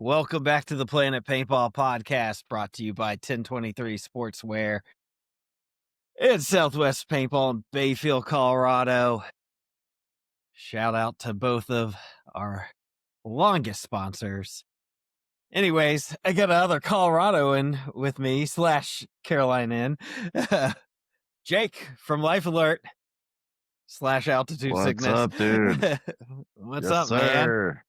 Welcome back to the Planet Paintball podcast, brought to you by 1023 Sportswear. It's Southwest Paintball in Bayfield, Colorado. Shout out to both of our longest sponsors. Anyways, I got another Coloradoan with me, / Carolinian, Jake from Life Alert / Altitude Sickness. What's up, dude? What's Yes, up, sir. man?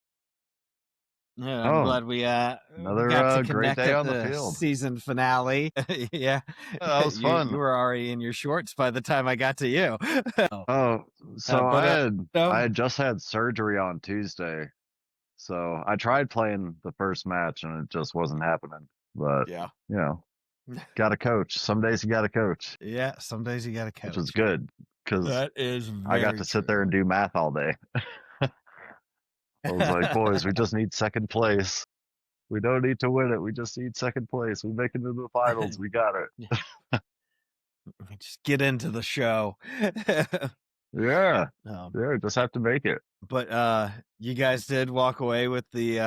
Yeah, I'm glad we another got to great connect day at on the the field. season finale. Yeah, That was fun. You were already in your shorts by the time I got to you. I had just had surgery on Tuesday, so I tried playing the first match and it just wasn't happening. But yeah, got to coach. Some days you got to coach. Yeah, some days you got to coach, which is good because that is. I got to sit there and do math all day. I was like, boys, we just need second place. We don't need to win it. We just need second place. We make it into the finals. We got it. Just get into the show. Yeah. Just have to make it. But you guys did walk away with the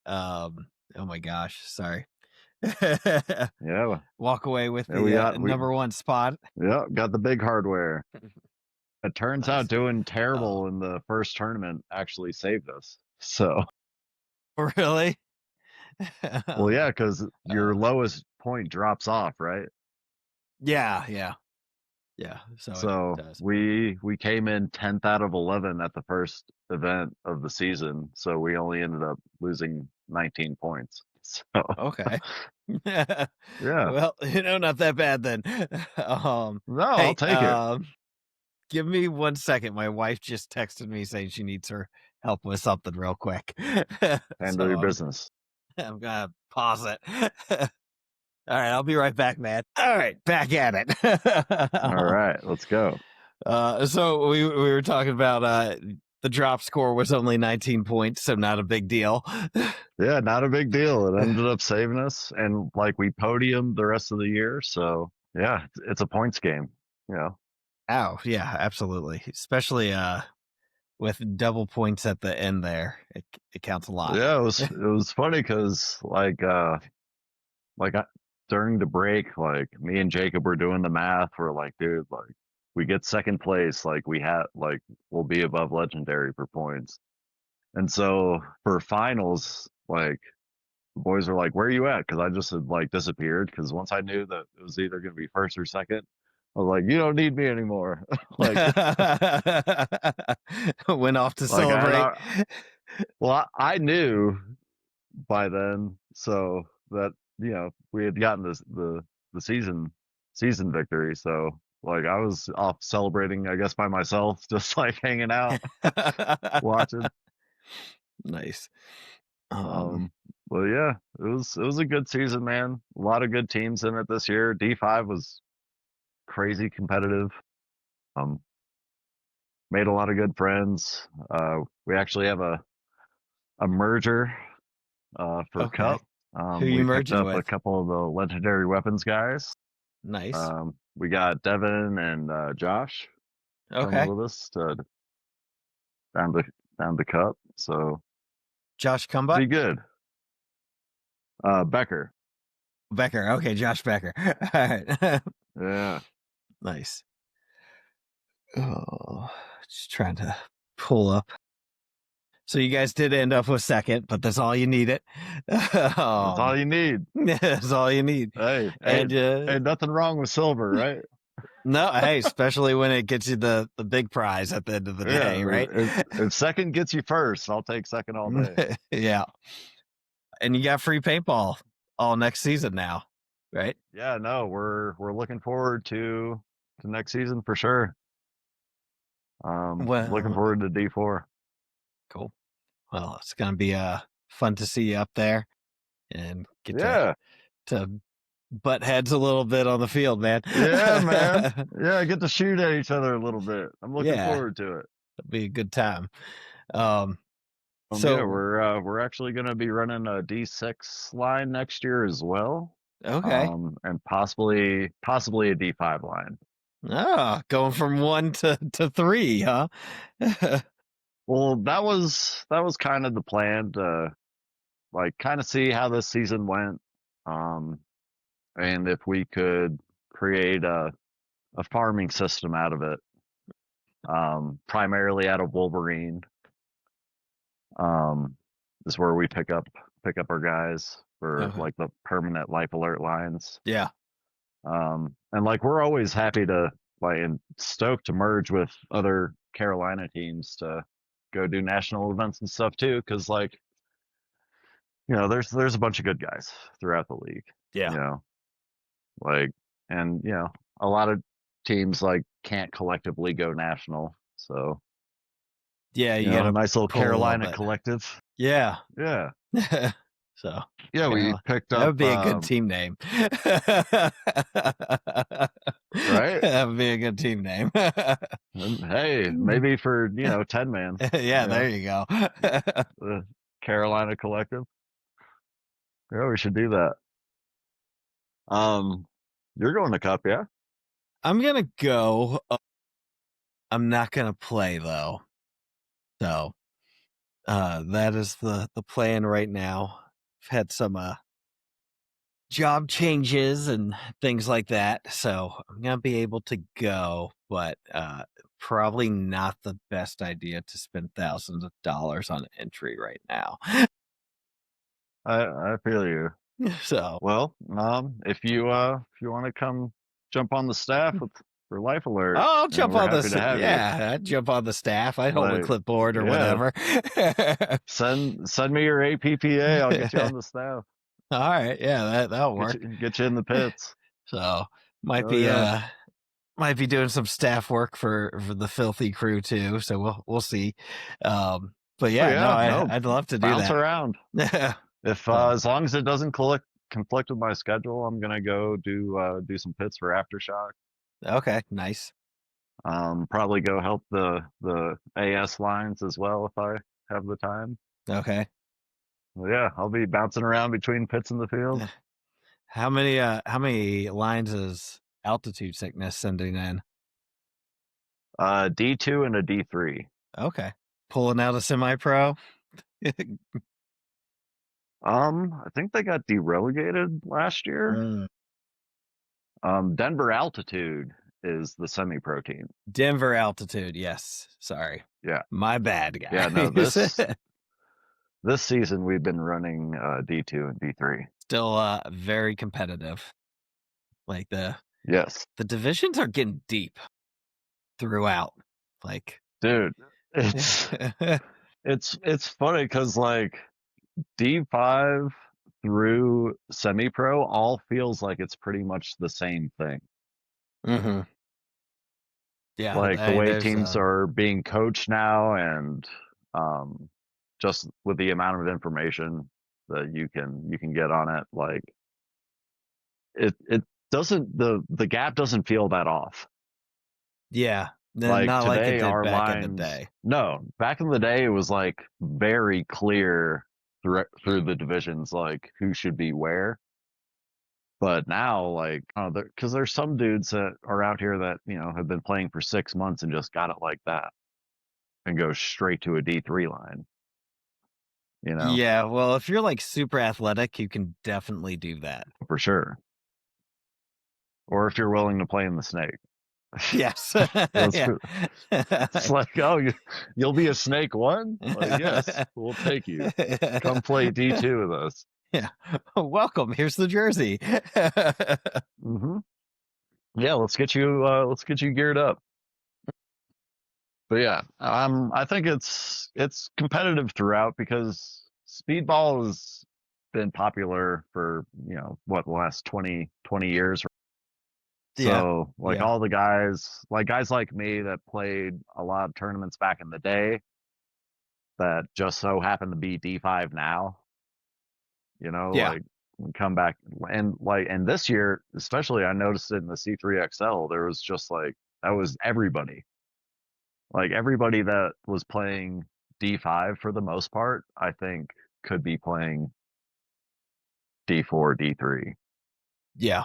oh my gosh, sorry. Yeah. Walk away with the number one spot. Yeah, got the big hardware. It turns out doing terrible in the first tournament actually saved us. So really? Well, yeah, because your lowest point drops off, right? Yeah. So we came in 10th out of 11 at the first event of the season, so we only ended up losing 19 points. So okay. Yeah. Well, not that bad then. No, I'll take it. Give me 1 second. My wife just texted me saying she needs her help with something real quick. Handle your business. I'm gonna pause it. All right, I'll be right back, man. All right, back at it. All right, let's go. So we were talking about the drop score was only 19 points, so not a big deal. Yeah, not a big deal. It ended up saving us, and we podiumed the rest of the year. So yeah, it's a points game. Oh yeah, absolutely. Especially with double points at the end there, it counts a lot. Yeah, it was funny because during the break, me and Jacob were doing the math. We're like, dude, we get second place, we'll be above legendary for points. And so for finals, the boys were like, where are you at? Because I just had disappeared. Because once I knew that it was either going to be first or second, I was like, you don't need me anymore. Went off to celebrate. I knew by then, so that we had gotten the season victory. So I was off celebrating, I guess, by myself, just hanging out, watching. Nice. Well, yeah, it was a good season, man. A lot of good teams in it this year. D5 was crazy competitive. Made a lot of good friends. We actually have a merger for Cup. Who you merging up with? A couple of the legendary weapons guys. Nice. We got Devin and Josh coming with us to down the Cup. So Josh Cumbut? Pretty good. Becker. Okay, Josh Becker. All right. Yeah. Nice. Oh, just trying to pull up. So you guys did end up with second, but that's all you needed. That's all you need. That's all you need. Hey, nothing wrong with silver, right? No, hey, especially when it gets you the big prize at the end of the day, right? If second gets you first, I'll take second all day. Yeah. And you got free paintball all next season now, right? Yeah, no, we're looking forward to next season for sure. Looking forward to D4. Cool. Well, it's gonna be fun to see you up there and get to butt heads a little bit on the field, man. Yeah, man. Yeah, get to shoot at each other a little bit. I'm looking forward to it. It'll be a good time. So we're actually going to be running a D6 line next year as well. Okay. And possibly a D5 line. Oh, going from 1 to 3, huh? Well, that was kind of the plan to like kind of see how this season went, and if we could create a farming system out of it, primarily out of Wolverine. Is where we pick up our guys for like the permanent life alert lines. Yeah. And like we're always happy to like and stoked to merge with other Carolina teams to go do national events and stuff too, because like there's a bunch of good guys throughout the league. Yeah. Like and a lot of teams like can't collectively go national, so yeah, you got a a nice little Carolina collective. Yeah. Yeah. So yeah, we picked up. That would be a good team name. Right? That would be a good team name. Hey, maybe for 10 man. Yeah, there you go. The Carolina collective. Yeah, we should do that. You're going to Cup, yeah? I'm gonna go. I'm not gonna play though. So that is the plan right now. I've had some job changes and things like that, so I'm gonna be able to go, but probably not the best idea to spend thousands of dollars on entry right now. I feel you. So Well, if you want to come jump on the staff for Life Alert, I'll jump on the yeah. I'd jump on the staff. I'd hold a Like, clipboard or whatever. Send me your APPA. I'll get you on the staff. All right, yeah, that'll work. Get you in the pits. So might be doing some staff work for the filthy crew too. So we'll see. But yeah, I'd love to do bounce that. around. If as long as it doesn't conflict with my schedule, I'm gonna go do some pits for Aftershock. Okay, nice. Probably go help the AS lines as well if I have the time. Okay. Well, yeah, I'll be bouncing around between pits in the field. How many lines is altitude sickness sending in? D2 and a D3. Okay. Pulling out a semi-pro. I think they got derelegated last year. Denver Altitude is the semi-pro team. Denver Altitude, yes. Sorry. Yeah. My bad, guys. Yeah, no, this season we've been running D2 and D3. Still very competitive. Like the divisions are getting deep throughout. Like, dude, it's funny because like D5 through semi-pro all feels like it's pretty much the same thing. Mm-hmm. Yeah, like the way teams are being coached now, and just with the amount of information that you can get on it, like it doesn't the gap doesn't feel that off. Yeah, like not today, like it did our back lines, in the day. No, back in the day it was like very clear through the divisions, like who should be where. But now, like, because there's some dudes that are out here that have been playing for 6 months and just got it like that, and go straight to a D3 line. Yeah, well, if you're like super athletic, you can definitely do that for sure. Or if you're willing to play in the snake. Yes. It's like, oh, you'll be a snake one? Like, yes, we'll take you. Come play D2 with us. Yeah. Welcome. Here's the jersey. Mm-hmm. Yeah, let's get you geared up. But yeah, I think it's competitive throughout because speedball has been popular for the last 20 years. So all the guys like me that played a lot of tournaments back in the day that just so happen to be D5 now, like come back and this year especially, I noticed it in the C3XL, there was just like, that was everybody. Like everybody that was playing D5 for the most part, I think could be playing D4, D3. Yeah.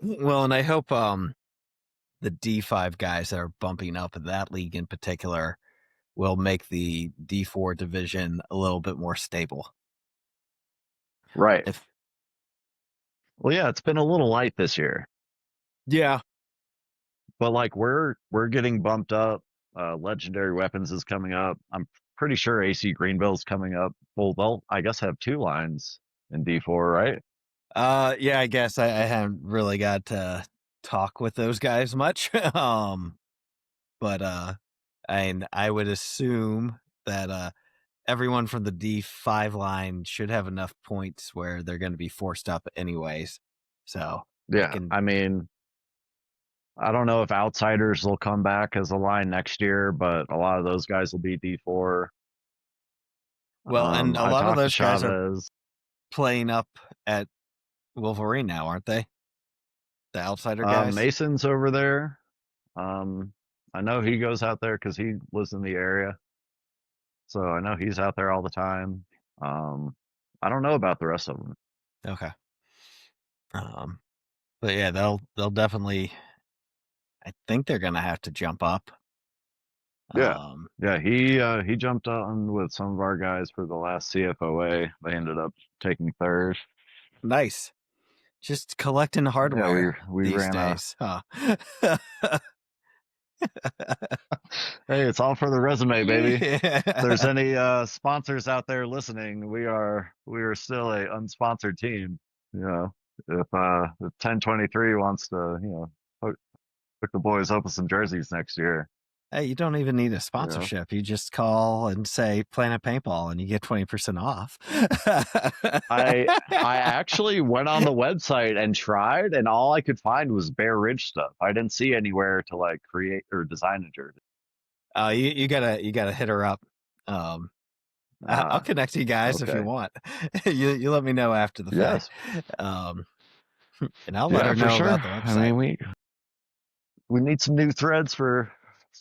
Well, and I hope the D5 guys that are bumping up in that league in particular will make the D4 division a little bit more stable. Right. If Well, yeah, it's been a little light this year, yeah, but like we're getting bumped up. Legendary Weapons is coming up. I'm pretty sure AC Greenville's coming up. Well, they'll I guess have two lines in D4, right? yeah, I guess I haven't really got to talk with those guys much. But I would assume that everyone from the D5 line should have enough points where they're going to be forced up anyways. So I Yeah, can. I mean, I don't know if Outsiders will come back as a line next year, but a lot of those guys will be D4. Well, and a I lot of talked to those guys are Chavez. playing up at Wolverine now, aren't they? The outsider guys. Mason's over there. I know he goes out there because he lives in the area, so I know he's out there all the time. I don't know about the rest of them. Okay. But yeah, they'll definitely. I think they're gonna have to jump up. Yeah, Um, yeah. He jumped on with some of our guys for the last CFOA. They ended up taking third. nice. Just collecting Yeah, hardware we these ran a. days, huh? Hey, it's all for the resume, baby. If there's Yeah. any sponsors out there listening, we are still a unsponsored team. You know, if 1023 wants to, hook the boys up with some jerseys next year. Hey, you don't even need a You know, sponsorship. You just call and say Planet Paintball and you get 20% off. I actually went on the website and tried, and all I could find was Bear Ridge stuff. I didn't see anywhere to like create or design a jersey. You gotta hit her up. I'll Ah, connect you guys if you okay. want. You let me know after the fact. Yes. Um, and I'll let Yeah, her for know sure. about the I website. mean, we need some new threads for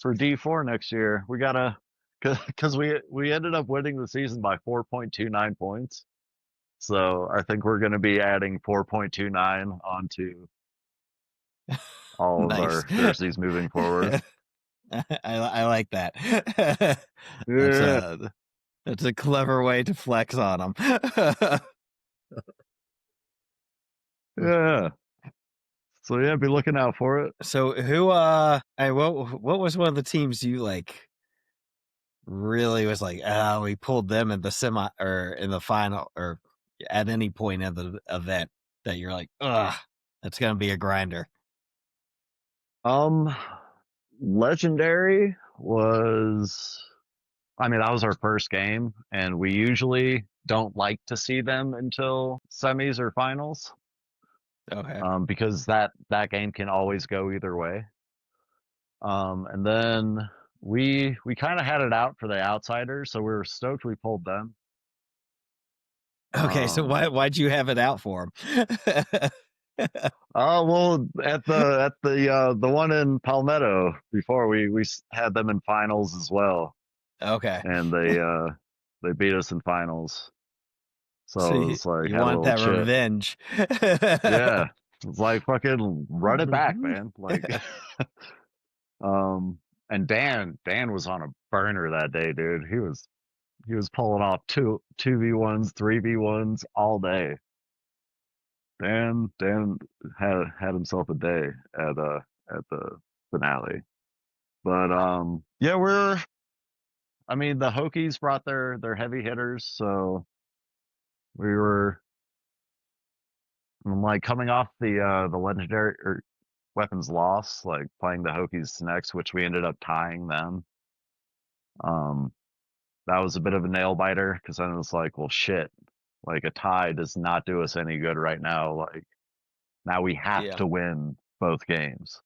D4 next year. We gotta because we ended up winning the season by 4.29 points. So I think we're going to be adding 4.29 onto all of Nice. our jerseys moving forward. I like that. That's Yeah, a clever way to flex on them. yeah. So yeah, be looking out for it. So who what was one of the teams you like really was like, we pulled them in the semi or in the final or at any point of the event that you're like, that's gonna be a grinder. Um, Legendary was, I mean, that was our first game, and we usually don't like to see them until semis or finals, Okay. because that game can always go either way. And then we kind of had it out for the outsiders, so we were stoked we pulled them. Okay, so Um, why'd you have it out for him? oh well, at the one in Palmetto before we had them in finals as well, Okay. and they beat us in finals. So So it was like you had a want little that chip. revenge. Yeah, it's like fucking run it back, man. Like, um, and Dan was on a burner that day, dude. He was pulling off two v1s, 3v1s all day. Dan had himself a day at the finale. But yeah, I mean the Hokies brought their heavy hitters, so we were like coming off the legendary or weapons loss, like playing the Hokies next, which we ended up tying them. Um that was a bit of a nail biter because then it was like, well shit, like a tie does not do us any good right now. Like now we have Yeah. to win both games.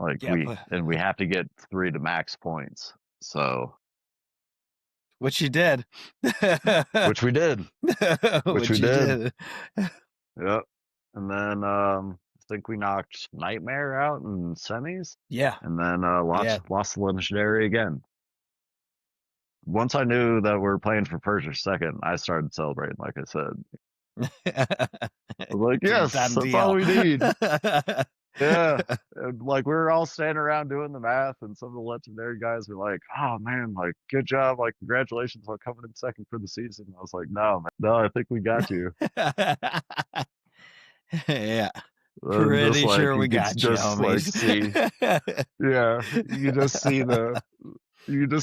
Like Yeah, we have to get 3 to max points. So which you did. which we did. Which we Which you did. did. Yep. And then I think we knocked Nightmare out in semis. Yeah. And then Yeah. lost the legendary again. Once I knew that we were playing for first or second, I started celebrating, like I said. I was like, It's a yes, done that's all deal. we need. Yeah. And like we were all standing around doing the math, and some of the legendary guys were like, "Oh man, like good job, like congratulations on coming in second for the season." I was like, "No, man, no, I think we got you." Yeah. And just Pretty like sure you we could got you, just like homies. see, yeah, you just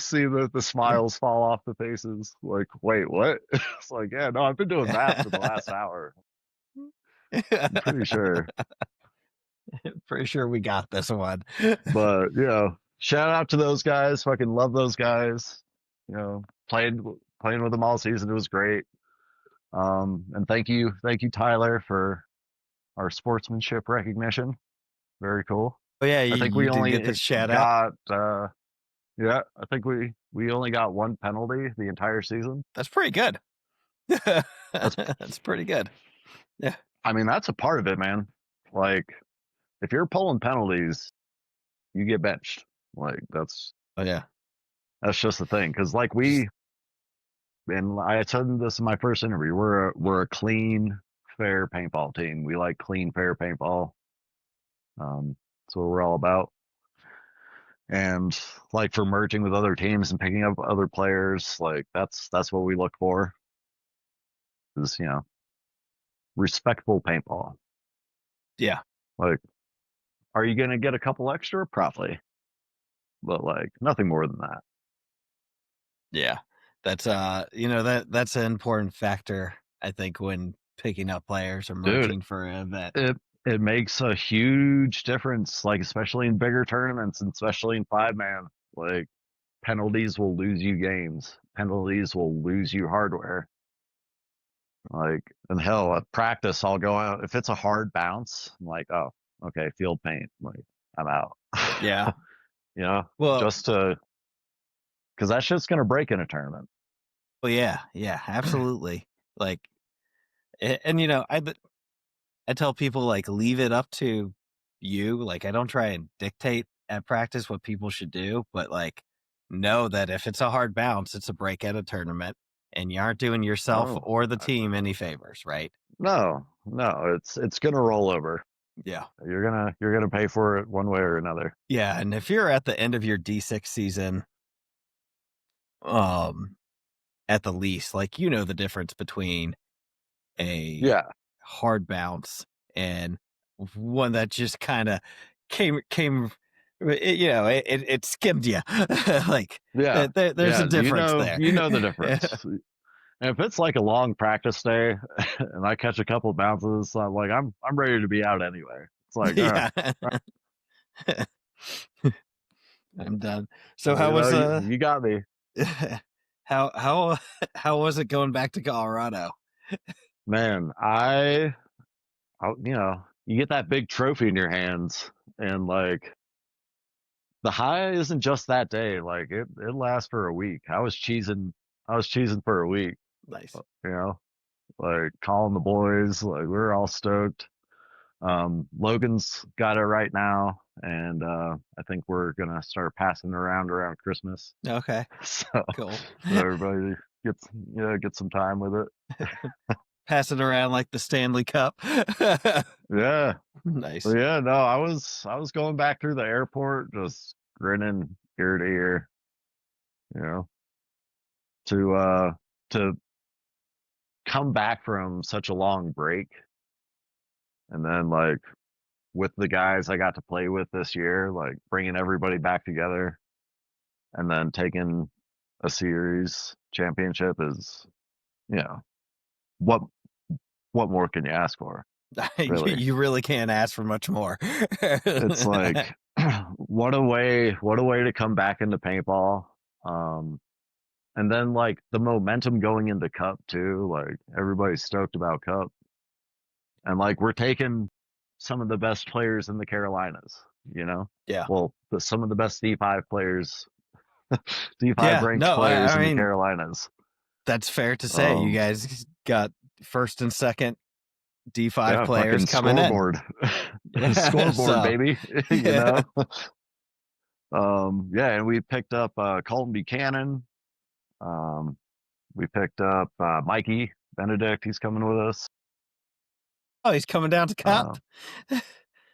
see the smiles fall off the faces. Like, wait, what? It's like, yeah, no, I've been doing math for the last hour. I'm pretty sure. Pretty sure we got this one. But shout out to those guys. Fucking love those guys. You know, playing with them all season. It was great. And thank you, Tyler, for our sportsmanship recognition. Very cool. Oh yeah, I think we you did get the only shout out. got yeah, I think we only got one penalty the entire season. That's pretty good. That's That's pretty good. Yeah. I mean, that's a part of it, man. Like if you're pulling penalties, you get benched. Like Oh yeah. that's just the thing. Cause like and I said this in my first interview, we're a clean, fair paintball team. We like clean, fair paintball. That's what we're all about. And like for merging with other teams and picking up other players, like that's what we look for. Is respectful paintball. Yeah. Like, are you gonna get a couple extra? Probably, but like nothing more than that. Yeah. That's that's an important factor, I think, when picking up players or Dude, merging for an event. it makes a huge difference, like especially in bigger tournaments and especially in 5-man. Like penalties will lose you games. Penalties will lose you hardware. Like, and hell, at practice, I'll go out. If it's a hard bounce, I'm like, oh, okay, field paint. Like, I'm out. Yeah. Just because that shit's going to break in a tournament. Well, yeah, absolutely. Like, and I tell people like leave it up to you. Like, I don't try and dictate at practice what people should do, but like know that if it's a hard bounce, it's a break at a tournament, and you aren't doing yourself Oh, or the team any favors, right? no, it's going to roll over. Yeah. You're gonna pay for it one way or another. Yeah, and if you're at the end of your D6 season, at the least, like the difference between a Yeah, hard bounce and one that just kind of came it skimmed you. Like yeah, there's yeah. a difference there. You know the difference. And if it's like a long practice day and I catch a couple bounces, I'm like, I'm ready to be out anyway. It's like, Yeah. I'm done. So how you was know, you got me, how was it going back to Colorado? man. You get that big trophy in your hands, and like the high isn't just that day. Like it lasts for a week. I was cheesing for a week. Nice. You know, like calling the boys, like we're all stoked. Logan's got it right now, and I think we're gonna start passing around Christmas. Okay. So, Cool. so everybody gets get some time with it. Pass it around like the Stanley Cup. Yeah. Nice. But yeah, no, I was going back through the airport just grinning ear to ear, you know, to come back from such a long break, and then like with the guys I got to play with this year, like bringing everybody back together and then taking a series championship is, what more can you ask for? Really. You really can't ask for much more. It's like what a way to come back into paintball. And then like the momentum going into Cup too, like everybody's stoked about Cup. And like we're taking some of the best players in the Carolinas, you know? Yeah. Well, some of the best D5 players, D5 Yeah, ranked no, players I in the mean, Carolinas. that's fair to say. You guys got first and second D5 Yeah, players fucking coming in. scoreboard. Yeah, Scoreboard, so, baby. You know? Yeah, and we picked up Colton Buchanan. We picked up Mikey Benedict. He's coming with us. Oh, he's coming down to Cup.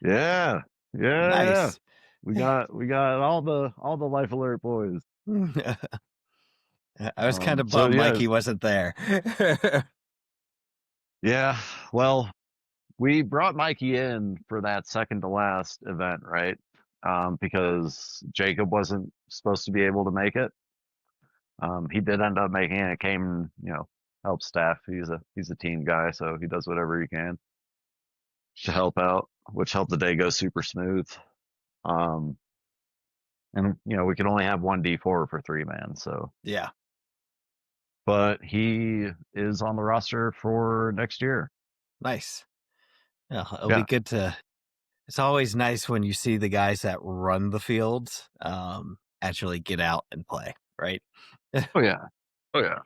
Yeah, Yeah. Nice. We got all the Life Alert boys. I was kind of So bummed yeah, Mikey wasn't there. yeah. Well, we brought Mikey in for that second to last event, right? Because Jacob wasn't supposed to be able to make it. He did end up making it. Came, help staff. He's a team guy, so he does whatever he can to help out, which helped the day go super smooth. Um, and we can only have one D4 for 3 man, so. Yeah, But he is on the roster for next year. nice. Yeah, it'll be Yeah. good to. It's always nice when you see the guys that run the fields actually get out and play, right? Oh yeah. Oh yeah.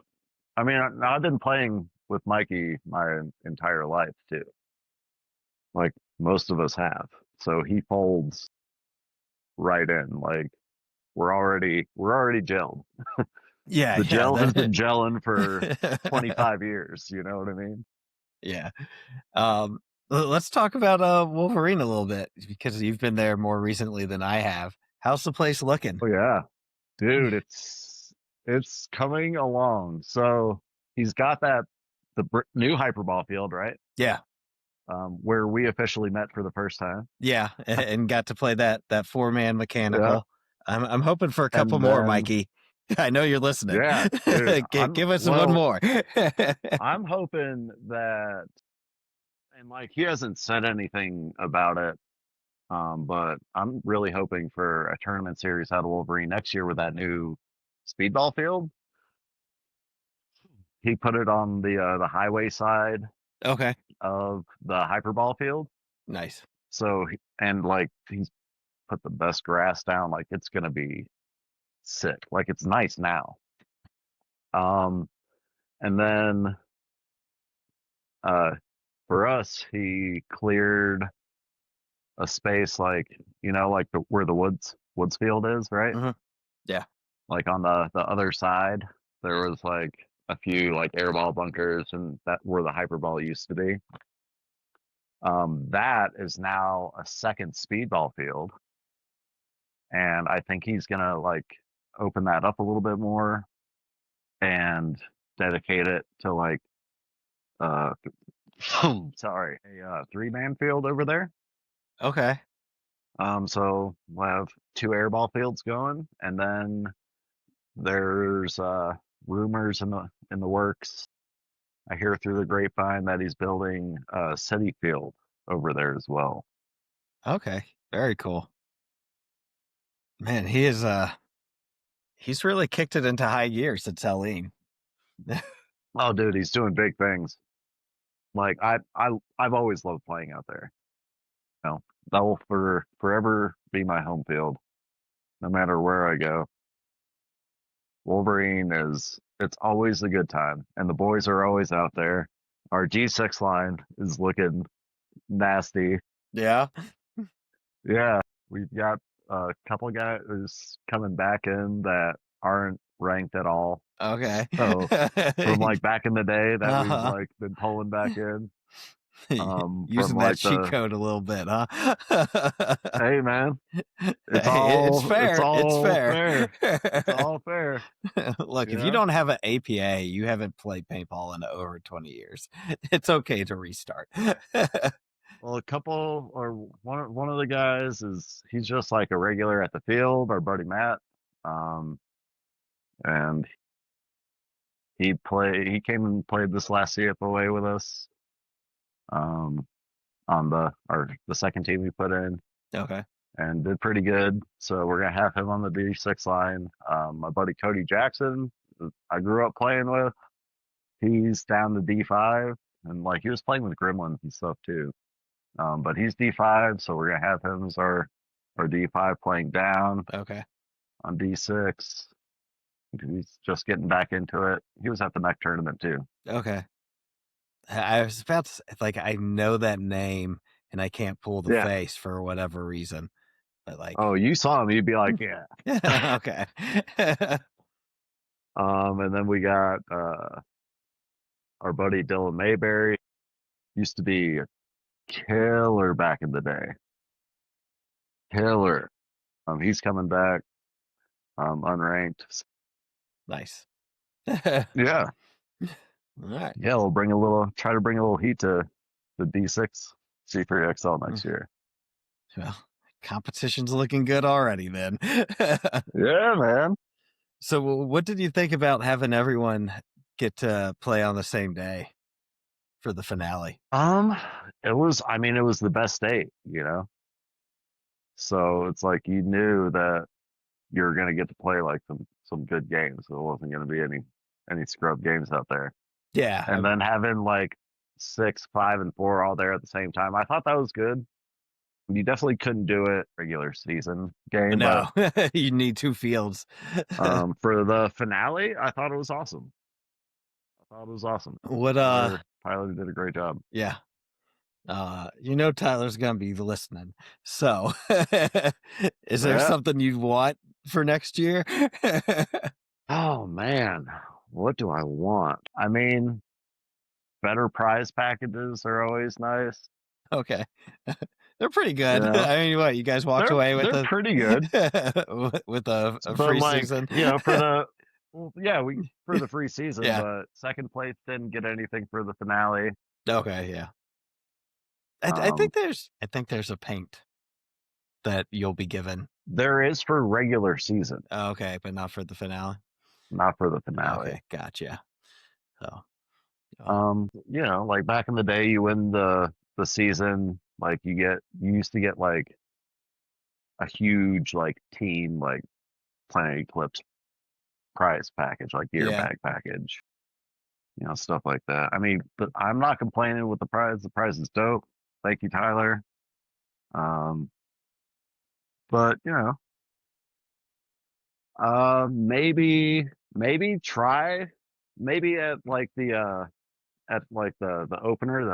I mean, I've been playing with Mikey my entire life too. Like most of us have. So he folds right in. Like we're already gelled. Yeah, The yeah, gel has been gelling for that, 25 years. You know what I mean? yeah. Um, let's talk about Wolverine a little bit because you've been there more recently than I have. How's the place looking? Oh yeah, dude, it's coming along. So he's got the new hyperball field, right? Yeah, Where we officially met for the first time. yeah, and got to play that 4-man Yeah, mechanical. I'm hoping for a couple and more, then Mikey. I know you're listening. yeah, dude, Give us one more. I'm hoping that, and like he hasn't said anything about it. But I'm really hoping for a tournament series out of Wolverine next year with that new speedball field. He put it on the highway side Okay, of the hyperball field. nice. So and like he's put the best grass down. Like it's gonna be sick. Like it's nice now. Um, and then uh, for us, he cleared a space like like where the woods field is, right? Hmm. Yeah. Like on the other side, there was like a few like airball bunkers and that where the hyperball used to be. That is now a second speedball field, and I think he's gonna like open that up a little bit more and dedicate it to like uh sorry, a 3 man field over there. Okay. So we'll have 2 airball fields going, and then there's rumors in the works. I hear through the grapevine that he's building a city field over there as well. Okay. Very cool. Man, he's really kicked it into high gear since Helene. Oh, dude, he's doing big things. Like I've always loved playing out there. That will forever be my home field, no matter where I go. Wolverine it's always a good time, and the boys are always out there. Our G6 line is looking nasty. Yeah. Yeah, we've got a couple guys coming back in that aren't ranked at all. Okay. So from like back in the day that we've Uh-huh. like been pulling back in. From Using that like cheat code a little bit, huh? hey man, it's Hey, it's all it's fair. It's all fair. fair. It's all fair, Look, you if you know? don't have an APA, you haven't played paintball in over 20 years. It's okay to restart. Well, a couple or one of the guys he's just like a regular at the field, our buddy Matt. Um, and he came and played this last CFOA with us. Um, on the second team we put in Okay. and did pretty good. So we're gonna have him on the D6 line. My buddy Cody Jackson, I grew up playing with. He's down to D5, and like he was playing with Gremlins and stuff too. But he's D5, so we're gonna have him as our D5 playing down Okay. on D6. He's just getting back into it. He was at the mech tournament too. Okay. I was about to like I know that name and I can't pull the Yeah. face for whatever reason. But Oh, like you saw him, you'd be like, yeah. okay. And then we got our buddy Dylan Mayberry. Used to be a killer back in the day. killer. He's coming back, unranked. Nice. All Yeah, right. yeah. We'll try to bring a little heat to the D6 C3 XL next year. Well, competition's looking good already then. Yeah, man. So what did you think about having everyone get to play on the same day for the finale? It was. I mean, it was the best date, you know. So it's like you knew that you're gonna get to play like some good games. So it wasn't gonna be any scrub games out there. Yeah. And then having like 6, 5, and 4 all there at the same time, I thought that was good. You definitely couldn't do it regular season game, but No, you need 2 fields. for the finale, I thought it was awesome. I thought it was awesome. What Tyler did a great job. yeah. Tyler's gonna be listening. So is there Yeah. something you want for next year? Oh man, what do I want? I mean, better prize packages are always nice. Okay. They're pretty good. You know, I mean, what, you guys walked away with they're pretty good. with a But free like, season? for the for the free season, Yeah. but second place didn't get anything for the finale. Okay, yeah. I think there's a paint that you'll be given. There is for regular season, Okay, but not for the finale. not for the finale. Okay, gotcha. So, Like back in the day, you win the season, like you used to get like a huge like team like Planet Eclipse prize package, like gear yeah. bag package, stuff like that. I mean, but I'm not complaining with the prize. The prize is dope. Thank you, Tyler. Um, but maybe try maybe at like the opener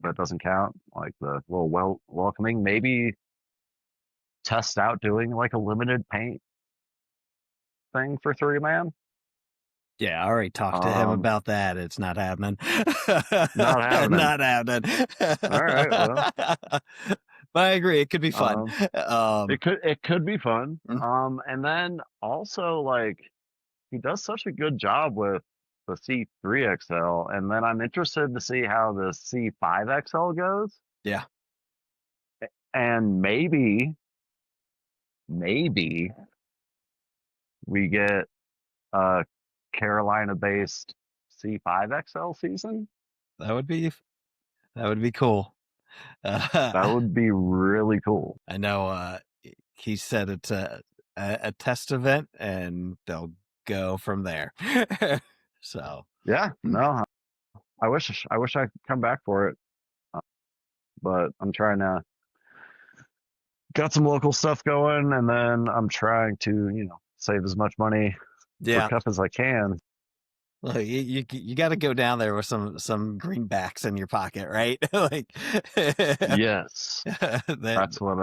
that doesn't count, like the little welcoming, maybe test out doing like a limited paint thing for 3-man. Yeah, I already talked to him about that. It's not happening. Not happening. Not happening. All right, well. But I agree, it could be fun. It could be fun. Mm. And then also like he does such a good job with the C3XL, and then I'm interested to see how the C5XL goes. Yeah. And maybe we get a Carolina-based C5XL season. That would be cool. That would be really cool. I know he said it's a test event and they'll go from there. So yeah, no, I wish I could come back for it, but I'm trying to got some local stuff going, and then I'm trying to save as much money for Cup as I can. Well, you got to go down there with some greenbacks in your pocket, right? Like, yes, that's what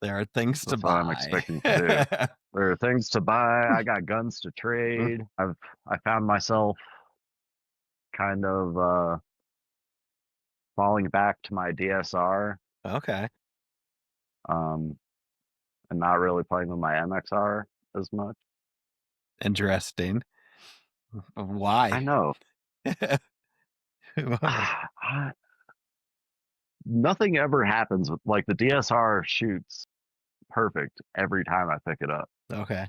there are things to buy. What I'm expecting to do. There are things to buy. I got guns to trade. I found myself kind of falling back to my DSR. Okay. And not really playing with my MXR as much. Interesting. Why? I know. Nothing ever happens with like the DSR shoots perfect every time I pick it up. Okay.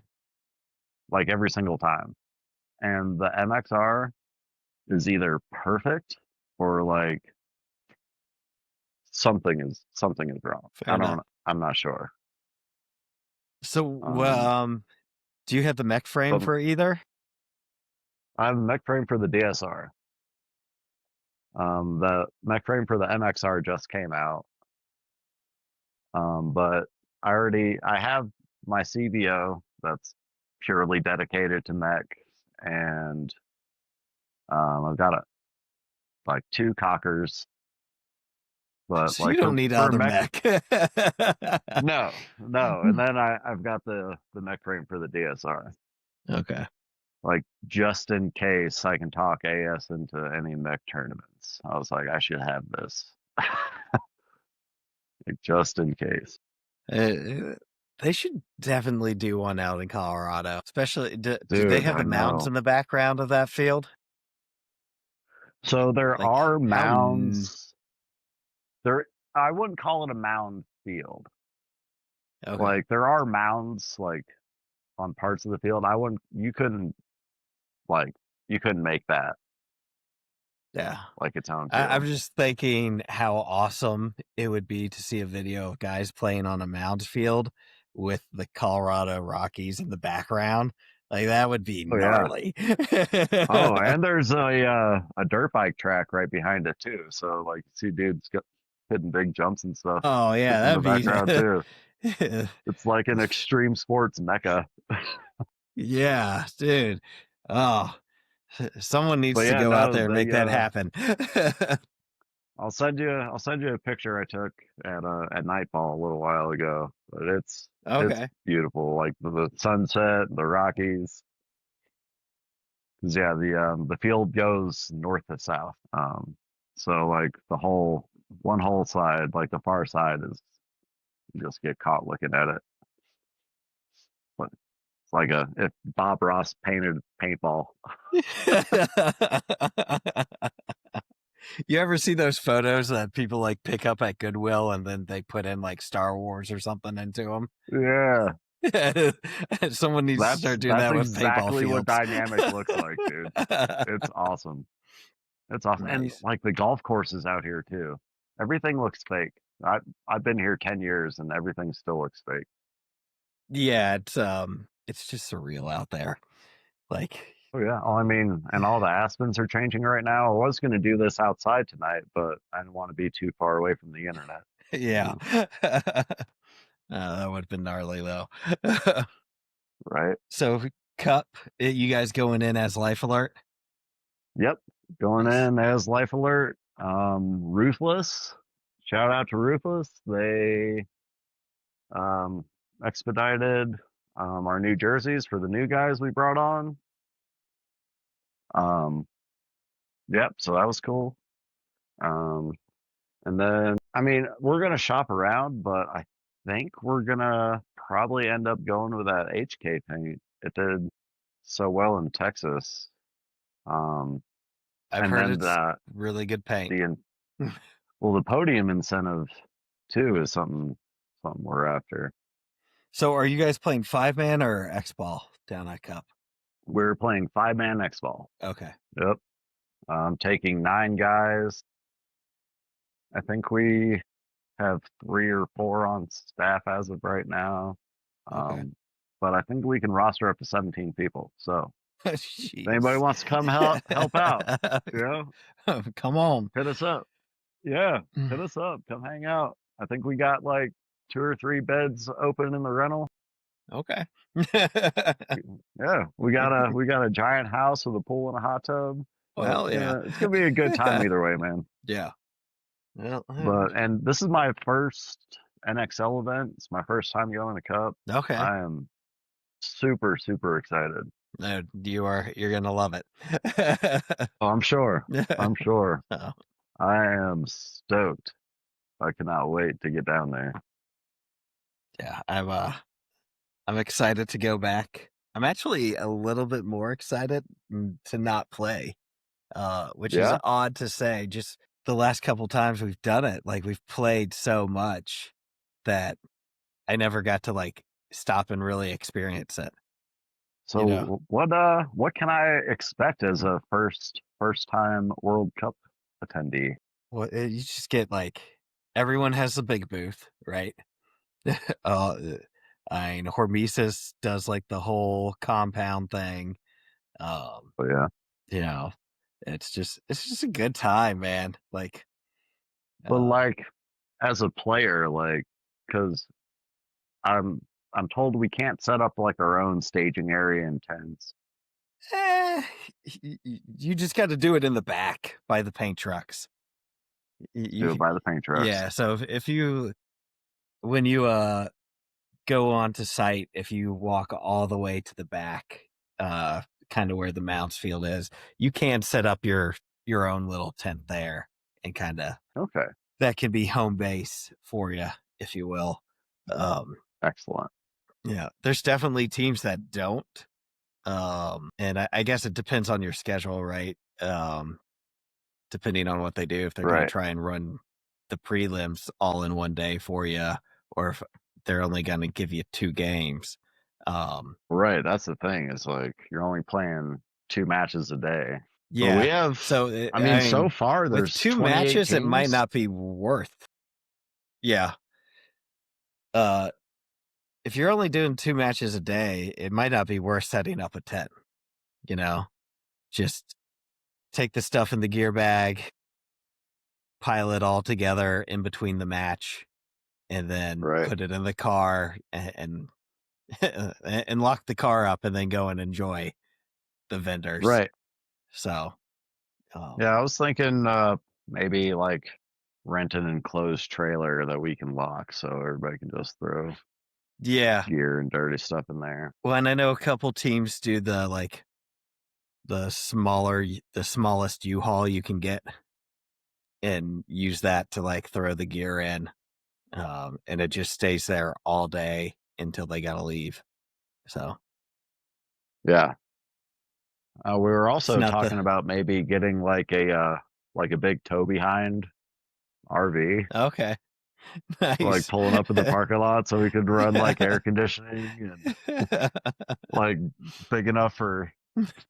Like every single time. And the MXR is either perfect or like something is wrong. I'm not sure. So do you have the mech frame for either? I have the mech frame for the DSR. The mech frame for the MXR just came out. But I have my CVO that's purely dedicated to mech, and I've got like 2 cockers. But So like you don't need other mech. No. And then I've got the mech frame for the DSR. Okay. Like just in case I can talk AS into any mech tournaments. I was like, I should have this. Like just in case. They should definitely do one out in Colorado, especially do they Dude, have I the mountains know. in the background of that field? So there Like, are how mounds. There, I wouldn't call it a mound field. okay. Like there are mounds like on parts of the field. I wouldn't. Like you couldn't make that Yeah. like its own I'm field. just thinking how awesome it would be to see a video of guys playing on a mound field with the Colorado Rockies in the background. Like, that would be Oh yeah. gnarly. Oh, and there's a dirt bike track right behind it too. So like you see dudes hitting big jumps and stuff Oh, yeah, in the that'd background be too. It's like an extreme sports mecca. yeah, dude. Oh, someone But needs to yeah, go out no, there and make they that happen. I'll send you a picture I took at nightfall a little while ago. But it's Okay. beautiful. Like the sunset, the Rockies. 'Cause yeah, the field goes north to south. So like the whole one whole side, like the far side is you just get caught looking at it. But it's like a if Bob Ross painted paintball. You ever see those photos that people like pick up at Goodwill and then they put in like Star Wars or something into them? Yeah. Someone needs to start doing That's that with paintball exactly what fields. dynamic looks like, dude. It's awesome. It's awesome. And Nice. like the golf courses out here too. Everything looks fake. I've been here 10 years and everything still looks fake. Yeah, it's just surreal out there. Like, Oh yeah. Oh, I mean, and all the aspens are changing right now. I was going to do this outside tonight, but I didn't want to be too far away from the internet. yeah. Uh, That would have been gnarly though. right? So, Cup, you guys going in as Life Alert? Yep. Going Nice. in as Life Alert. Ruthless. Shout out to Ruthless. They um, expedited our new jerseys for the new guys we brought on. Um, yep. So that was cool. Um, and then, I mean, we're gonna shop around, but I think we're gonna probably end up going with that HK paint. It did so well in Texas. Um, I've and heard then it's really good paint. the well, the podium incentive too is something we're after. So, are you guys playing 5-man or X ball down at Cup? We're playing 5-man X ball. Okay. Yep. Taking 9 guys. I think we have 3 or 4 on staff as of right now. Okay. But I think we can roster up to 17 people. So if anybody Jeez. wants to come help out, you know, Come on. hit us up. Yeah, hit us up. Come hang out. I think we got like 2 or 3 beds open in the rental. Okay. Yeah, we got a giant house with a pool and a hot tub. Well, So hell yeah. it's gonna be a good time either way, man. Yeah. Well, And this is my first NXL event. It's my first time going to Cup. okay. I am super, super excited. No, you're gonna love it. Oh, I'm sure. I'm sure. Oh, I am stoked. I cannot wait to get down there. yeah, I'm excited to go back. I'm actually a little bit more excited to not play, which is Yeah. odd to say. Just the last couple times we've done it, like we've played so much that I never got to like stop and really experience it. You know, So what can I expect as a first time World Cup attendee? well, you just get like everyone has a big booth, right? uh, I mean, Hormesis does like the whole compound thing. Um, But yeah. you know, it's just a good time, man. Like, But uh, like as a player, like because I'm I'm told we can't set up like our own staging area in tents. eh, you just got to do it in the back by the paint trucks. Do it by the paint trucks. Yeah. So if you when you go onto site, if you walk all the way to the back, uh, kind of where the mounts field is, you can set up your own little tent there, and kind of Okay. that can be home base for you, if you will. Um, Excellent. Yeah, there's definitely teams that don't. And I guess it depends on your schedule, right? Depending on what they do, if they're going to Right. try and run the prelims all in one day for you, or if they're only going to give you 2 games. Right. That's the thing. Is like you're only playing 2 matches a day. But we Yeah. have, So, I I mean, so mean, far with there's 2 28 matches, it might teams. not be worth. Yeah. Uh, if you're only doing 2 matches a day, it might not be worth setting up a tent, you know? Just take the stuff in the gear bag, pile it all together in between the match, and then Right. put it in the car and and lock the car up and then go and enjoy the vendors. Right. So, Yeah, I was thinking maybe like rent an enclosed trailer that we can lock so everybody can just throw yeah. gear and dirty stuff in there. Well, and I know a couple teams do the smallest U-Haul you can get and use that to like throw the gear in. And it just stays there all day until they got to leave. So Yeah. We were it's also not the, talking about maybe getting like a big tow behind RV, okay. like Nice. pulling up in the parking lot so we could run like air conditioning and like big enough for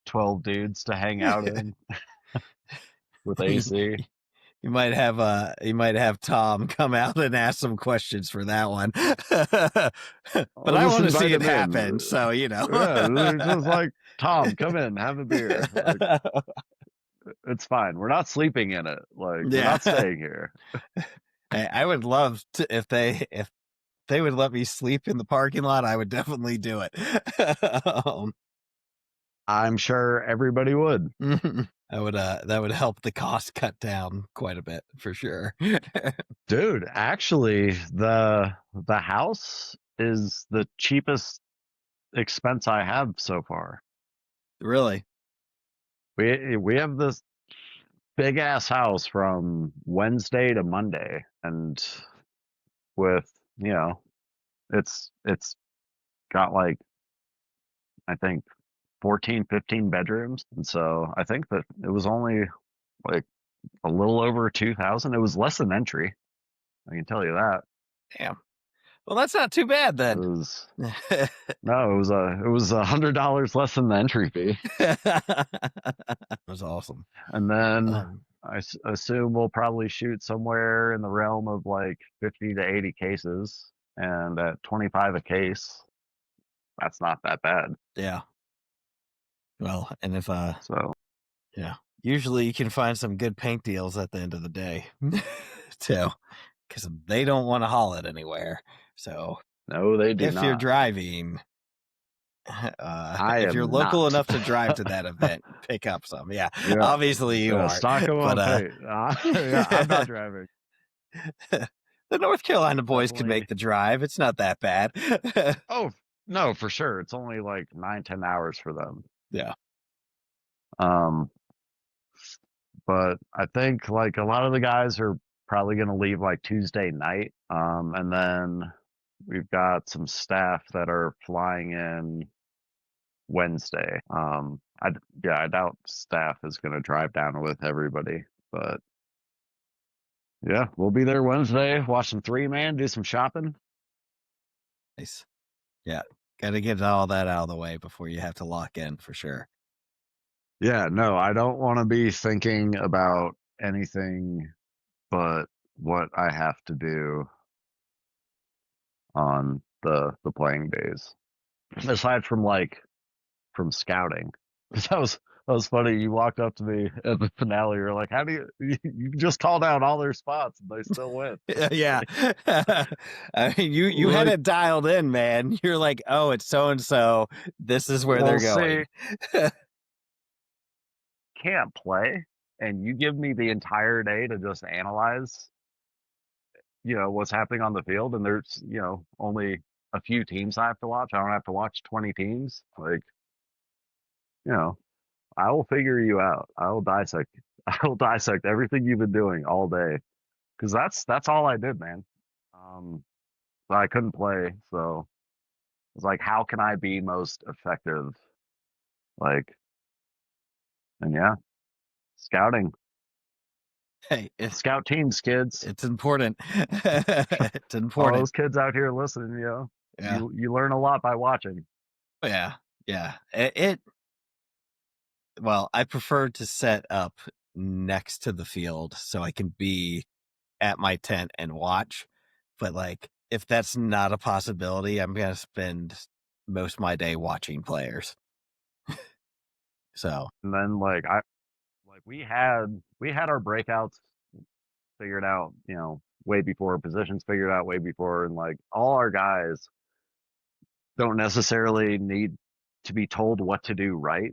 12 dudes to hang out in with AC. You might have Tom come out and ask some questions for that one. But I'll I just want to see invite it him in. happen, so you know. Yeah, just like Tom, come in, have a beer. Like it's fine. We're not sleeping in it. Like we're Yeah. not staying here. I would love to if they would let me sleep in the parking lot, I would definitely do it. I'm sure everybody would. That would help the cost cut down quite a bit for sure. Dude, actually, the house is the cheapest expense I have so far. Really? We have this big ass house from Wednesday to Monday, and with it's got like I think 14, 15 bedrooms, and so I think that it was only like a little over 2,000. It was less than entry. I can tell you that. Damn. Well, that's not too bad It then. was no, it was $100 less than the entry fee. That was awesome. And then Um, assume we'll probably shoot somewhere in the realm of like 50 to 80 cases, and at 25 a case, that's not that bad. yeah. Well, and if So yeah, usually you can find some good paint deals at the end of the day, too, because they don't want to haul it anywhere. So no, they do if you're not. driving, I if you're am local not. enough to drive to that event, pick up some. Yeah, Yeah, obviously you aren't, stock them but on paint. Yeah, I'm not driving. the North Carolina boys can Definitely. make the drive. It's not that bad. Oh no, for sure. It's only like 9, 10 hours for them. Yeah. Um, but I think like a lot of the guys are probably going to leave like Tuesday night. And then we've got some staff that are flying in Wednesday. I doubt staff is going to drive down with everybody, but yeah, we'll be there Wednesday, watch some 3-man, do some shopping. Nice. Yeah. Got to get all that out of the way before you have to lock in for sure. Yeah, no, I don't want to be thinking about anything but what I have to do on the playing days. Aside from like from scouting. 'Cause that was funny. You walked up to me at the finale. You're like, "How do you just called out all their spots and they still win?" Yeah. Like, I mean, you had like, it dialed in, man. You're like, oh, it's so and so. This is where well, they're see, going. can't play, and you give me the entire day to just analyze, what's happening on the field, and there's, only a few teams I have to watch. I don't have to watch 20 teams. Like, you know, I will figure you out. I will dissect. I will dissect everything you've been doing all day because that's all I did, man. I couldn't play, so It's like, how can I be most effective? Like, and yeah, scouting, Hey, scout teams, kids. it's important. It's All important. those kids out here listening, Yeah. you learn a lot by watching. Yeah. Yeah. Well, I prefer to set up next to the field so I can be at my tent and watch. But like, if that's not a possibility, I'm gonna spend most of my day watching players. So And then like we had our breakouts figured out, way before, positions figured out way before, and like all our guys don't necessarily need to be told what to do right.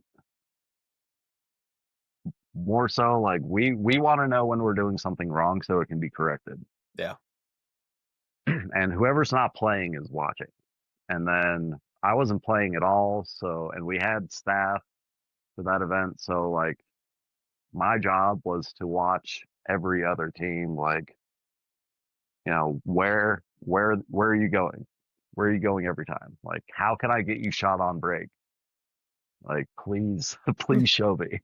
More so, like we want to know when we're doing something wrong so it can be corrected. yeah. And whoever's not playing is watching. And then I wasn't playing at all, so and we had staff for that event, so like my job was to watch every other team, like, where are you going? Where are you going every time? Like, how can I get you shot on break? Like, please, please show me.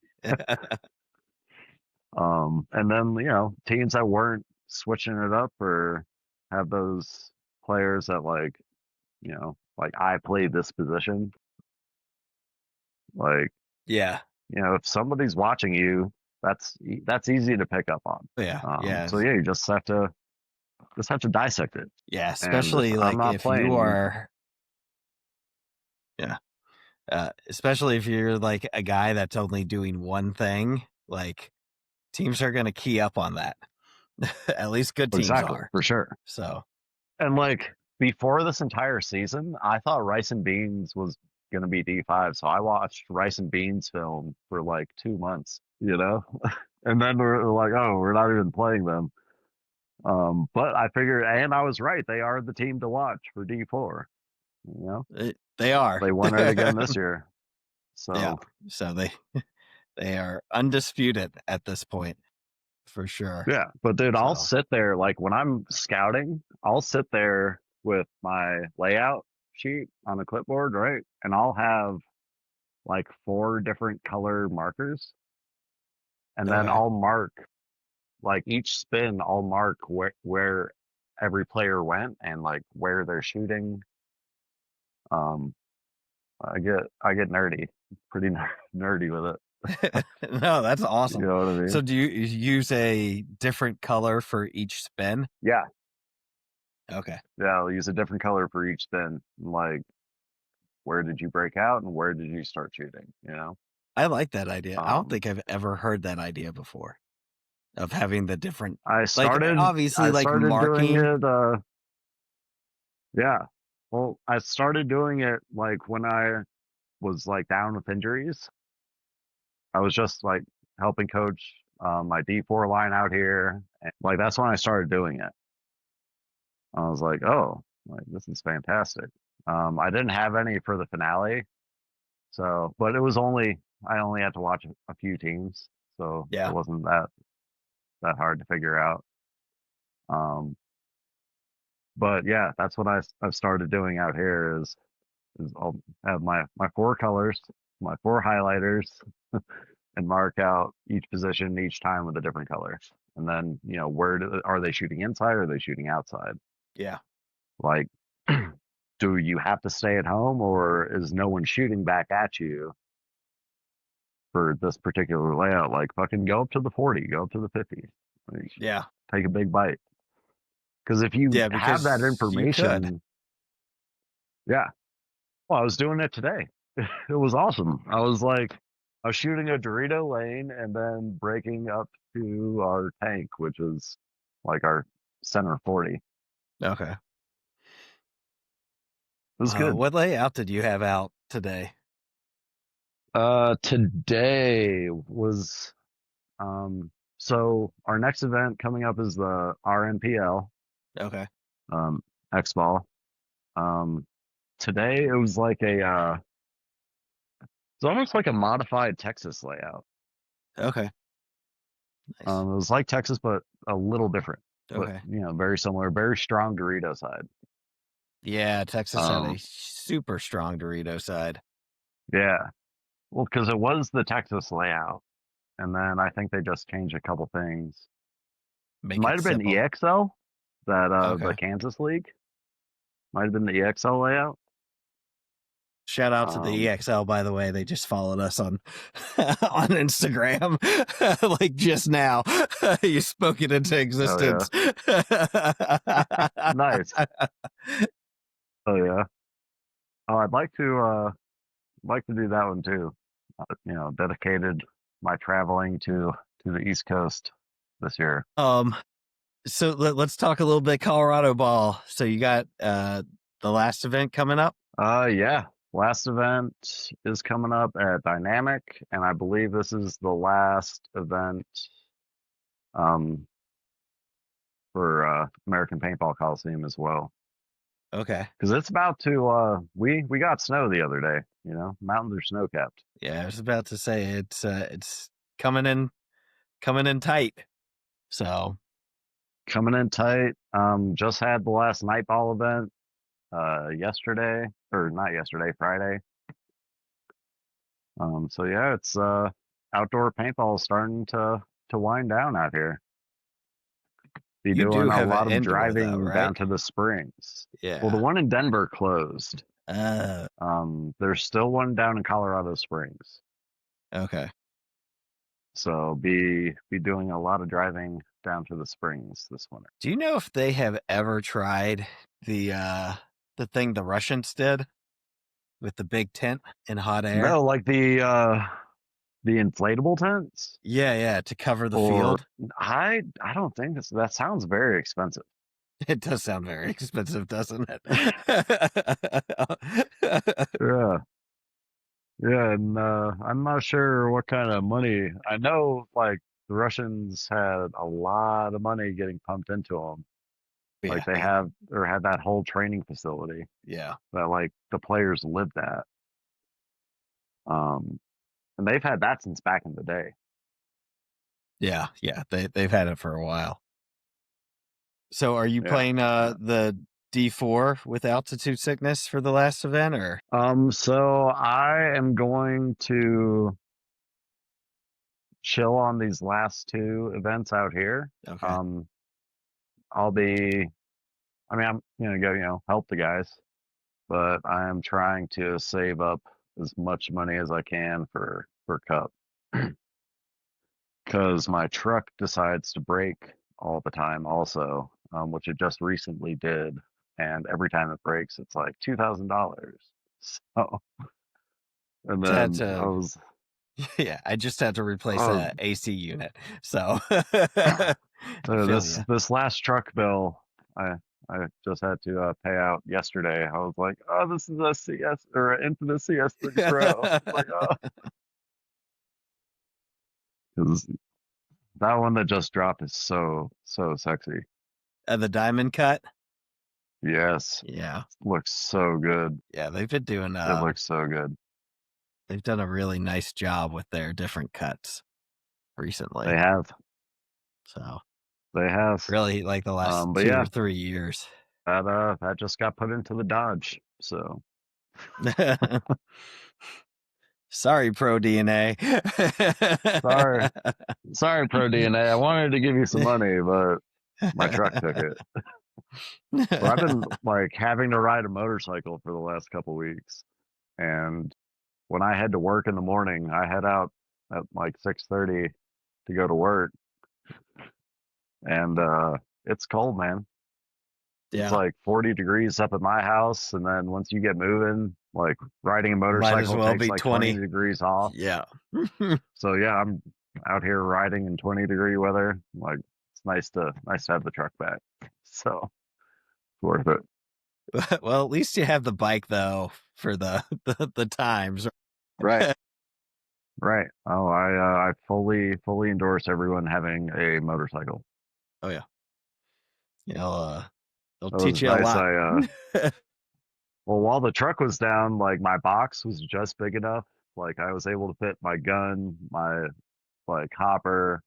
And then, teams that weren't switching it up or have those players that like I play this position. Like, Yeah. if somebody's watching you, that's easy to pick up on. Yeah. Yeah. So yeah, you just have to dissect it. Yeah. And if Especially I'm like not if you playing, are, yeah. Especially if you're like a guy that's only doing one thing, like teams are going to key up on that. At least good teams exactly, are. for sure. So, And like before this entire season, I thought Rice and Beans was gonna be D5, so I watched Rice and Beans film for like 2 months, and then we're like, oh, we're not even playing them. But I figured, and I was right, they are the team to watch for D4. they are. They won it again this year. Yeah. So So they are undisputed at this point for sure. yeah, but dude, I'll So, sit there like when I'm scouting, I'll sit there with my layout sheet on the clipboard, right? And I'll have like 4 different color markers, and then okay. I'll mark like each spin. I'll mark where every player went and like where they're shooting. Um, I get nerdy, pretty nerdy with it. No, that's You awesome. know what I So mean? do you use a different color for each spin? Yeah, Okay. yeah. I'll use a different color for each spin. Like, where did you break out and where did you start shooting? I like that idea. I don't Um, think I've ever heard that idea before of having the different, I like, started obviously, I like started doing marking. it. Yeah. Well, I started doing it like when I was like down with injuries. I was just like helping coach my D4 line out here. And, like that's when I started doing it. I was like, oh, like this is fantastic. I didn't have any for the finale, so but I only had to watch a few teams, so it Yeah. wasn't that hard to figure out. Um, but yeah, that's what I've started doing out here is I'll have my 4 colors, my 4 highlighters, and mark out each position each time with a different color. And then, are they shooting inside or are they shooting outside? Yeah. Like, do you have to stay at home or is no one shooting back at you for this particular layout? Like, fucking go up to the 40, go up to the 50, like, Yeah. take a big bite. Because if you Yeah. have that Because you could. information, yeah. Well, I was doing it today. It was awesome. I was shooting a Dorito lane and then breaking up to our tank, which is like our center 40. It Okay. was good. What layout did you have out today? Today was so our next event coming up is the RNPL Okay. um X ball. Um, Today it was like it's almost like a modified Texas layout. Okay. Nice. It was like Texas but a little different, but Okay. very similar, very strong Dorito side. Yeah, Texas had a Um, super strong Dorito side. yeah, well, because it was the Texas layout, and then I think they just changed a couple things. It Make might it have been simple. EXL, that the Okay. Kansas League might have been the EXL layout. Shout out to the Um, EXL, by the way. They just followed us on on Instagram like just now. You spoke it into oh yeah, existence. nice. Oh yeah. Oh, I'd like to do that one too. Dedicated my traveling to the East Coast this year. um, so let's talk a little bit Colorado ball. So you got the last event coming up. Yeah. Last event is coming up at Dynamic, and I believe this is the last event um for American Paintball Coliseum as well. Okay. Because it's about to we got snow the other day, mountains are snow capped. Yeah, I was about to say it's coming in tight. So Coming in tight. Just had the last nightball event yesterday, or not yesterday, Friday. So yeah, it's outdoor paintball is starting to wind down out here. Be you doing do a have an lot of indoor though, driving right? down to the springs. Well, the Yeah. one in Denver closed. Uh, There's still one down in Colorado Springs. okay. So be doing a lot of driving down to the springs this winter. Do you know if they have ever tried the thing the Russians did with the big tent in hot air? No, like the inflatable tents, Yeah, yeah, to cover the or field. I don't think that sounds very expensive. It does sound very expensive, doesn't it? Yeah. Yeah, and I'm not sure what kind of money. I know, like the Russians had a lot of money getting pumped into them. Like Yeah, they have or had that whole training facility yeah, that like the players lived at. Um, and they've had that since back in the day. yeah, yeah. They've had it for a while. So, are you Yeah. playing Yeah. the D4 with altitude sickness for the last event, or So I am going to chill on these last two events out here. okay? Um, I'll be. I mean, I'm gonna go, help the guys, but I am trying to save up as much money as I can for Cup because my truck decides to break all the time, also, which it just recently did, and every time it breaks, it's like $2,000. So, and Just had then I to, was, yeah. I just had to replace oh, a AC unit, so I so feel this you. this last truck bill, I I just had to pay out yesterday. I was like, oh, this is a CS or an Infinite CS3 Pro. It's like, oh, because that one that just dropped is so sexy. The diamond cut. Yes, Yeah, looks so good. yeah. They've been doing It looks so good. they've done a really nice job with their different cuts They recently. have, So they have. really, like the last But 2 yeah, or 3 years. that just got put into the Dodge. So Sorry, Pro DNA. sorry, sorry, Pro DNA. I wanted to give you some money, but my truck took it. But I've been like having to ride a motorcycle for the last couple weeks, and when I head to work in the morning, I head out at like 6:30 to go to work, and it's cold, man. It's Yeah, like 40 degrees up at my house, and then once you get moving, like riding a might as motorcycle well takes be like 20 20. degrees off. Yeah. So yeah, I'm out here riding in 20-degree weather. Like it's nice to have the truck back. So it's worth it. Well, at least you have the bike though for the times. Right. Right. Oh, I fully endorse everyone having a motorcycle. Oh yeah. They'll It teach was you a nice. lot. Well, while the truck was down, like my box was just big enough. Like I was able to fit my gun, my like hopper,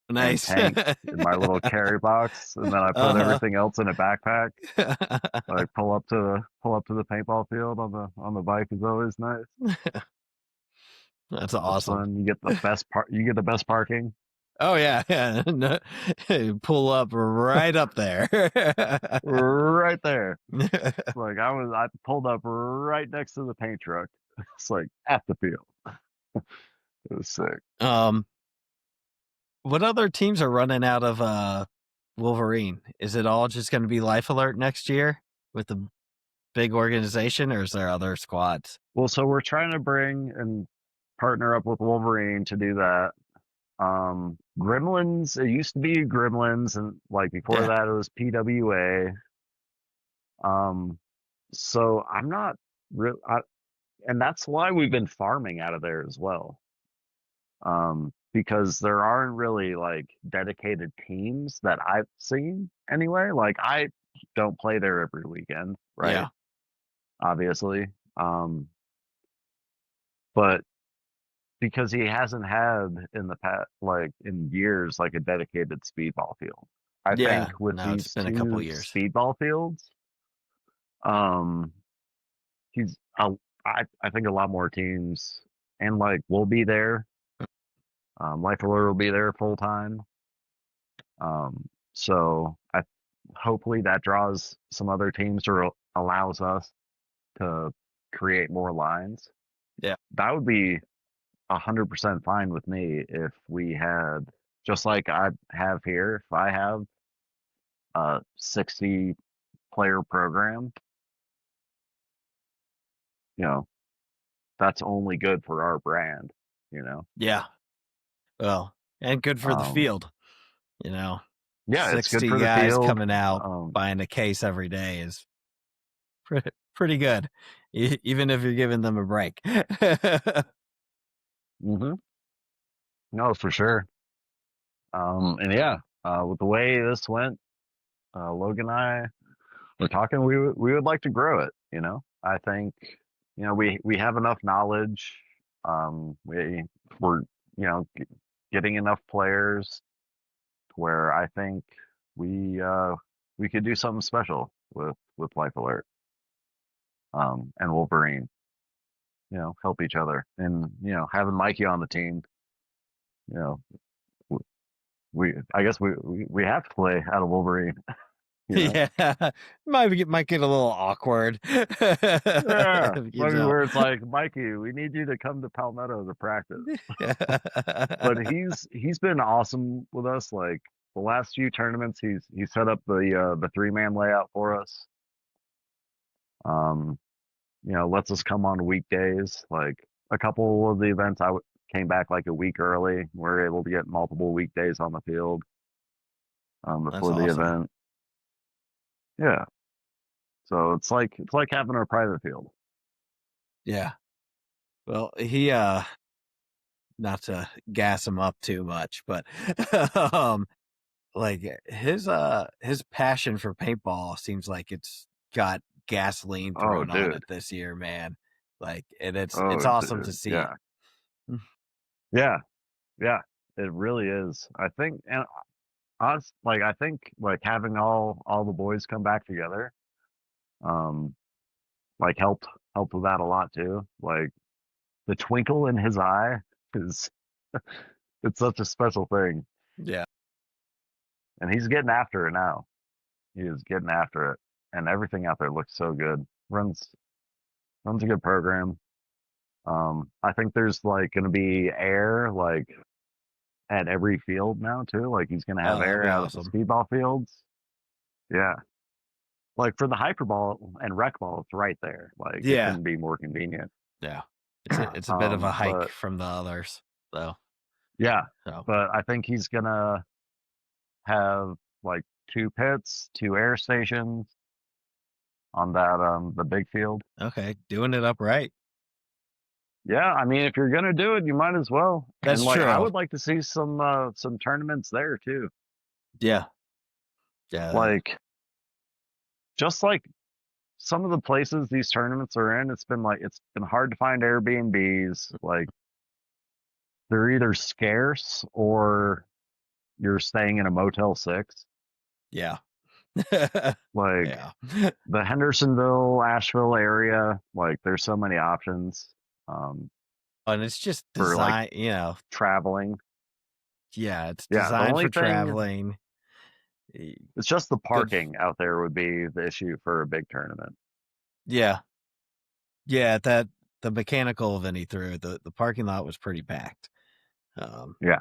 and Nice. tank in my little carry box, and then I put Uh-huh. everything else in a backpack. Like pull up to the paintball field on the bike is always nice. That's That's awesome. fun. You get the best part. You get the best parking. Oh yeah, yeah. No, pull up right up there. Right there. Like I pulled up right next to the paint truck. It's like at the field. It was sick. um, what other teams are running out of Wolverine? Is it all just going to be Life Alert next year with the big organization, or is there other squads? Well, so we're trying to bring and partner up with Wolverine to do that. Gremlins, it used to be Gremlins, and like before Yeah, that it was PWA. So I'm not real, and that's why we've been farming out of there as well. Because there aren't really like dedicated teams that I've seen anyway. Like I don't play there every weekend, right? yeah, Obviously. But because he hasn't had in the past, like in years, like a dedicated speedball field. I yeah. think with No, it's these been a couple two years. speedball fields, um, he's I think a lot more teams and like we'll be there. Life Alert will be there full time. So I hopefully that draws some other teams or allows us to create more lines. Yeah, That would be 100% fine with me if we had, just like I have here, if I have a 60 player program, you know, that's only good for our brand, you know. yeah. Well, and good for the Um, field. You know, yeah, it's good 60 for the guys field. coming out buying a case every day is pretty good, even if you're giving them a break. hmm No, for sure. And yeah, with the way this went, Logan and I were talking. We would like to grow it. You know, I think we have enough knowledge. We're getting enough players where I think we uh, we could do something special with Life Alert and Wolverine. You know, help each other, and having Mikey on the team. You know, we I guess we have to play out of Wolverine. You know. Yeah, might get a little awkward. Yeah, You maybe know. where it's like, Mikey, we need you to come to Palmetto to practice. But he's been awesome with us. Like the last few tournaments, he set up the 3-man layout for us. Um, lets us come on weekdays. Like a couple of the events, came back like a week early. We're able to get multiple weekdays on the field That's before the awesome. event. Yeah, so it's like having our private field. Yeah. Well, he not to gas him up too much, but um like his passion for paintball seems like it's got gasoline Oh, thrown on dude. it this year, man. Like, and it's Oh, awesome to dude. see it. Yeah. Yeah. Yeah. It really is. I think, and us, like, I think, like, having all the boys come back together, um, like, helped with that a lot too. Like, the twinkle in his eye is, it's such a special thing. Yeah. And he's getting after it now. He is getting after it. And everything out there looks so good. Runs a good program. I think there's like going to be air, like, at every field now too. Like he's gonna have Oh, that'd air be out at the awesome. speedball fields. Yeah. Like for the hyperball and rec ball, it's right there. Like it Yeah. couldn't be more convenient. Yeah. It's a bit of a hike But from the others, though. yeah, So but I think he's gonna have like 2 pits, 2 air stations on that the big field. okay, doing it upright. Yeah, I mean if you're gonna do it, you might as well. And That's like I true. would like to see some tournaments there too. Yeah. Yeah. Like just like some of the places these tournaments are in, it's been hard to find Airbnbs. Like they're either scarce or you're staying in a Motel 6. Yeah. Like Yeah. the Hendersonville, Asheville area, like there's so many options And it's just for like design, traveling. yeah, it's Yeah, the designed only for thing traveling. eh, it's just the Good. parking out there would be the issue for a big tournament. Yeah. Yeah, the mechanical event he threw, the parking lot was pretty packed. Um, Yeah.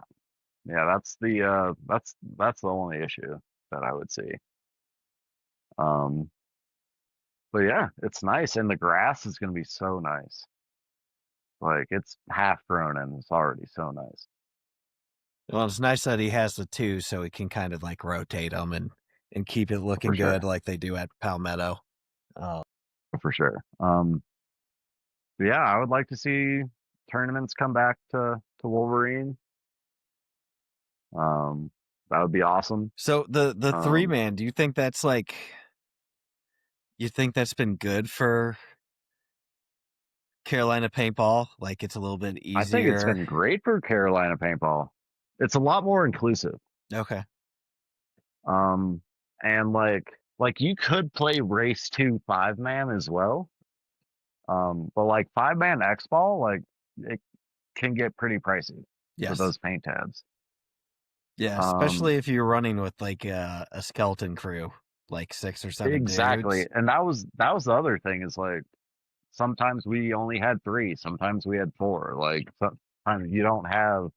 Yeah, that's the only issue that I would see. Um, but yeah, it's nice, and the grass is going to be so nice. Like it's half grown and it's already so nice. well, it's nice that he has the two, so he can kind of like rotate them and keep it For looking good sure, like they do at Palmetto. Uh, for sure. But yeah, I would like to see tournaments come back to Wolverine. Um, that would be awesome. so the three Um, man, do you think that's like you think that's been good for Carolina paintball? Like it's a little bit I think it's easier. been great for Carolina paintball. It's a lot more inclusive. Okay. Um, and like you could play race 2 5-man as well. But like 5-man X ball, like it can get pretty pricey with Yes. those paint tabs. Yeah, Um, especially if you're running with like a skeleton crew, like 6 or 7 exactly. dudes. And that was the other thing is like sometimes we only had 3, sometimes we had 4. Like sometimes you don't have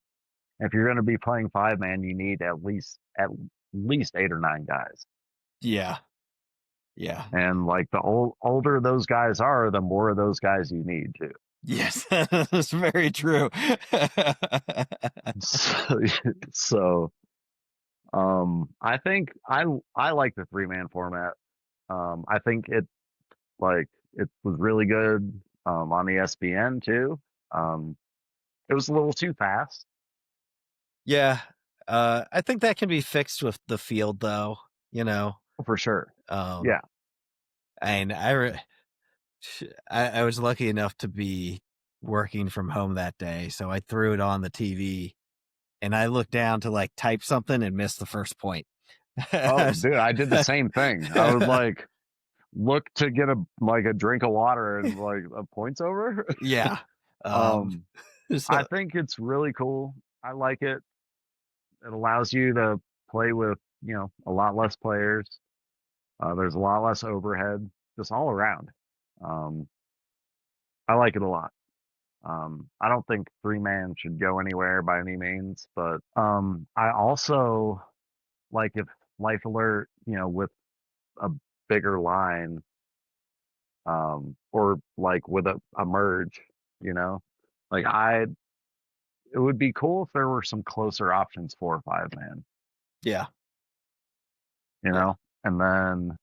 if you're going to be playing 5-man, you need at least 8 or 9 guys. Yeah. Yeah. And like the older those guys are, the more of those guys you need too. Yes. That's very true. So, so I think I like the 3-man format. I think it was really good on ESPN too. Um, it was a little too fast Yeah. I think that can be fixed with the field though, you know. for sure. Um Yeah. and I was lucky enough to be working from home that day, so I threw it on the TV and I looked down to like type something and missed the first point. Oh, dude, I did the same thing. I would like look to get a drink of water and like a points over. Yeah. Um, um, I so think it's really cool. I like it. It allows you to play with a lot less players. There's a lot less overhead, just all around. Um, I like it a lot. I don't think 3-man should go anywhere by any means, but I also like if Life Alert, with a bigger line, or like with a merge, you know, like it would be cool if there were some closer options for 5-man, yeah, you yeah, know, and then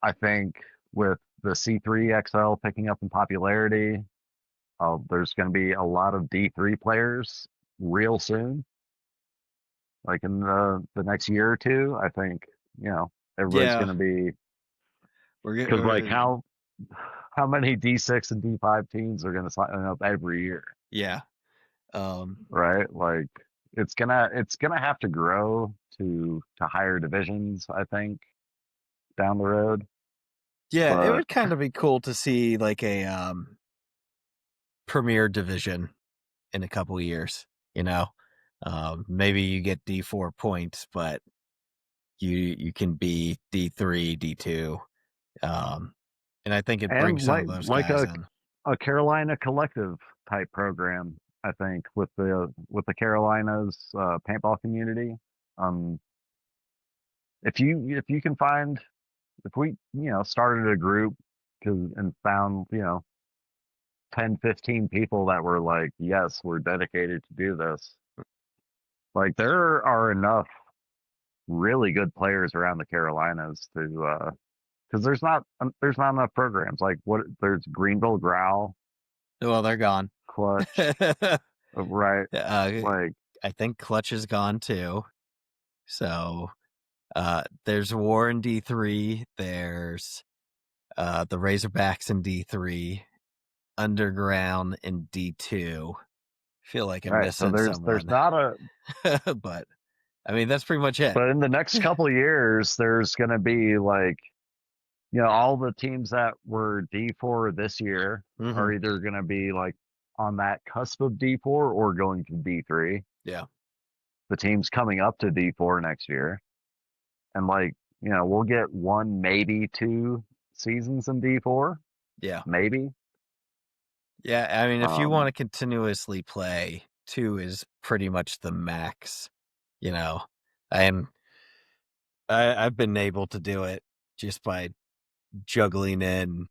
I think with the C3 XL picking up in popularity, there's going to be a lot of D3 players real soon, like in the next year or two. I think everybody's going yeah. to be because like We're how many D6 and D5 teams are going to sign up every year, yeah. Um, right? Like it's gonna have to grow to higher divisions, I think, down the road. yeah. It But would kind of be cool to see like a premier division in a couple of years. You know, maybe you get D4 points, but you can be D3, D2. Um, and I think it brings and some like of those like guys a in. a Carolina collective type program, I think, with the Carolinas paintball community. Um, if you can find if we started a group and found 10, 15 people that were like, yes, we're dedicated to do this. Like there are enough really good players around the Carolinas to because there's not enough programs. Like what there's Greenville Growl, Well, they're gone. Clutch, right? Like I think Clutch is gone too. So there's War in D3. There's the Razorbacks in D3. Underground in D2. Feel like I'm right. So missing there's someone, not a but I mean, that's pretty much it. But in the next couple of years, there's going to be like, all the teams that were D4 this year are either going to be like on that cusp of D4 or going to D3. Yeah. The teams coming up to D4 next year. And like, we'll get one, maybe 2 seasons in D4. Yeah. Maybe. Yeah. I mean, if you want to continuously play, 2 is pretty much the max, and I've been able to do it just by juggling in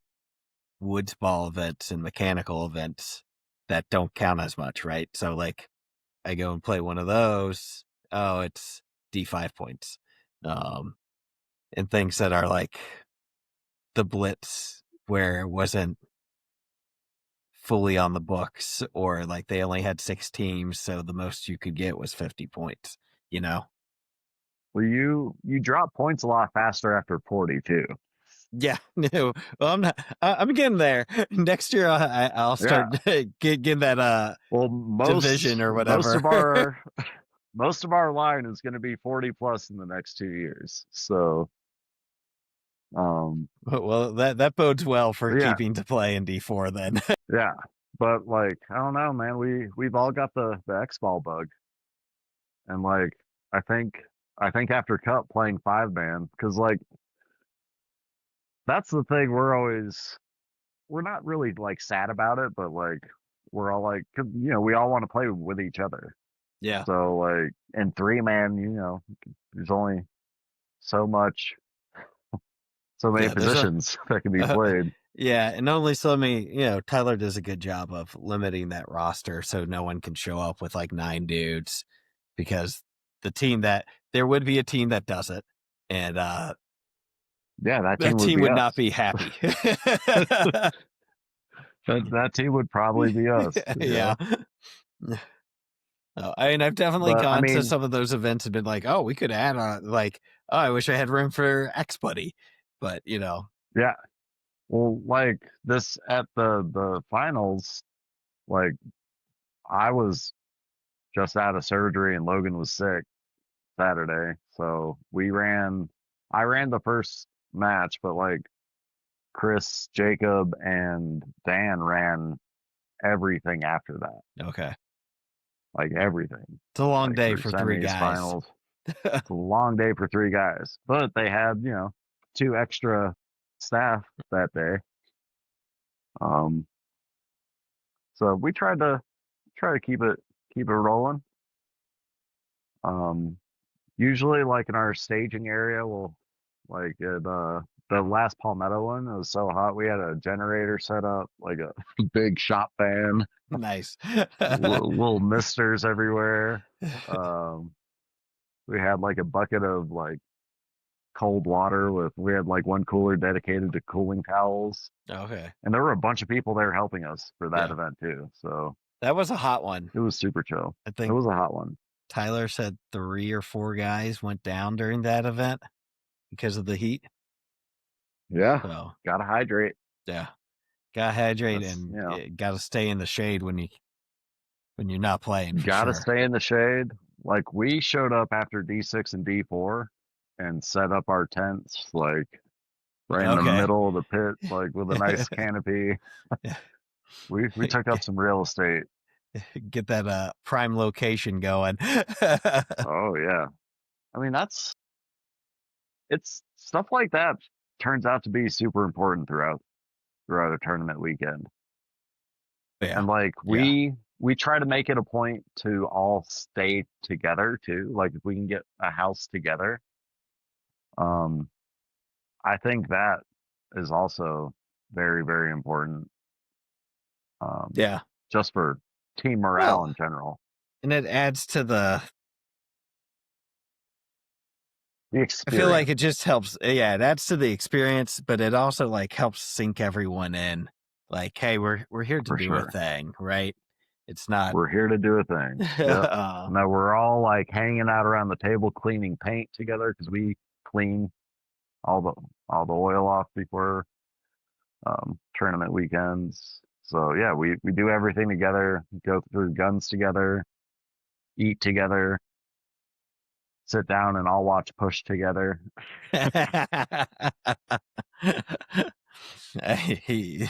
woods ball events and mechanical events that don't count as much, right? So like I go and play one of those. Oh, it's D5 points. And things that are like the Blitz where it wasn't fully on the books, or like they only had 6 teams, so the most you could get was 50 points, Well, you drop points a lot faster after 40 too. Yeah, no, well, I'm not. I'm getting there. Next year, I'll start getting that division or whatever. Most of our line is going to be 40 plus in the next 2 years. So, well, that bodes well for keeping to play in D4 then. Yeah, but like I don't know, man. We've all got the X-ball bug, and like I think after Cup playing 5-man, because like that's the thing. We're not really like sad about it, but like we're all like, 'cause, we all want to play with each other. Yeah. So like in 3-man, there's only so many positions that can be played. Yeah, and only so many. Tyler does a good job of limiting that roster so no one can show up with like 9 dudes, because there would be a team that does it, and that team would not be happy. that team would probably be us. Yeah. I mean, I've definitely gone to some of those events and been like, oh, we could add on, like, oh, I wish I had room for X buddy, but Yeah. Well, like this at the finals, like I was just out of surgery and Logan was sick Saturday, so I ran the first match, but like Chris, Jacob, and Dan ran everything after that. Okay. Like everything. It's a long day for 3 guys. Finals. It's a long day for 3 guys, but they had 2 extra staff that day. So we try to keep it rolling. Usually like in our staging area, we'll like at the last Palmetto one, it was so hot we had a generator set up, like a big shop fan. Nice. little misters everywhere. We had like a bucket of like cold water we had like one cooler dedicated to cooling towels. Okay. And there were a bunch of people there helping us for that event too. So that was a hot one. It was super chill. I think it was a hot one. Tyler said 3 or 4 guys went down during that event because of the heat. Yeah. So, gotta hydrate. Yeah. Gotta hydrate and gotta stay in the shade when you're not playing. Gotta stay in the shade. Like we showed up after D6 and D4 and set up our tents like right in the middle of the pit, like with a nice canopy. We took up some real estate. Get that prime location going. Oh yeah. I mean it's stuff like that turns out to be super important throughout a tournament weekend. Yeah. And like we try to make it a point to all stay together too. Like if we can get a house together, I think that is also very, very important. Just for team morale in general. And it adds to the experience. I feel like it just helps. Yeah, it adds to the experience, but it also like helps sync everyone in. Like, hey, we're here to do a thing, right? It's not. We're here to do a thing. Yep. No, we're all like hanging out around the table cleaning paint together because we clean all the oil off before tournament weekends. So yeah, we do everything together, go through guns together, eat together. sit down and all watch Push together. Hey,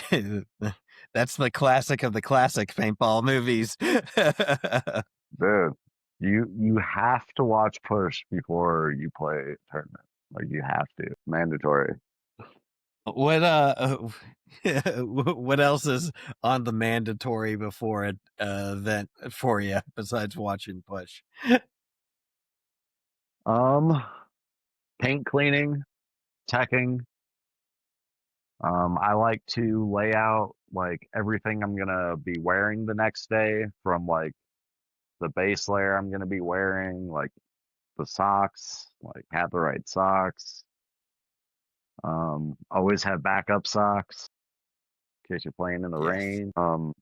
that's the classic of the classic paintball movies. Dude, you have to watch Push before you play tournament. Like you have to, mandatory. What what else is on the mandatory before an event for you besides watching Push? Um, Paint cleaning, teching. I like to lay out like everything I'm gonna be wearing the next day, from like the base layer I'm gonna be wearing, like the socks, like have the right socks. Always have backup socks in case you're playing in the Yes. rain.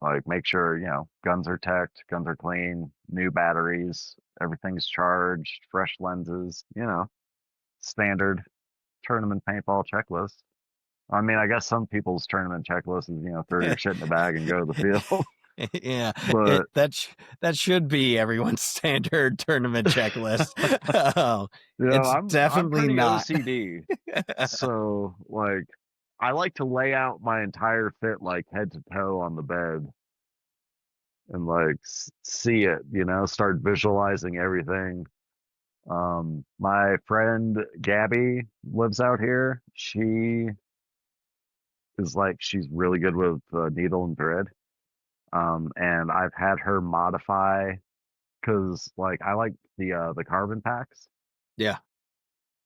Like make sure, guns are teched, guns are clean, new batteries, everything's charged, fresh lenses, standard tournament paintball checklist. I mean, I guess some people's tournament checklist is, throw your shit in the bag and go to the field. Yeah, But that should be everyone's standard tournament checklist. Oh, it's I'm definitely pretty not. OCD. So like I like to lay out my entire fit like head to toe on the bed and like see it, start visualizing everything. My friend Gabby lives out here. She is like she's really good with needle and thread. And I've had her modify because like I like the carbon packs, Yeah.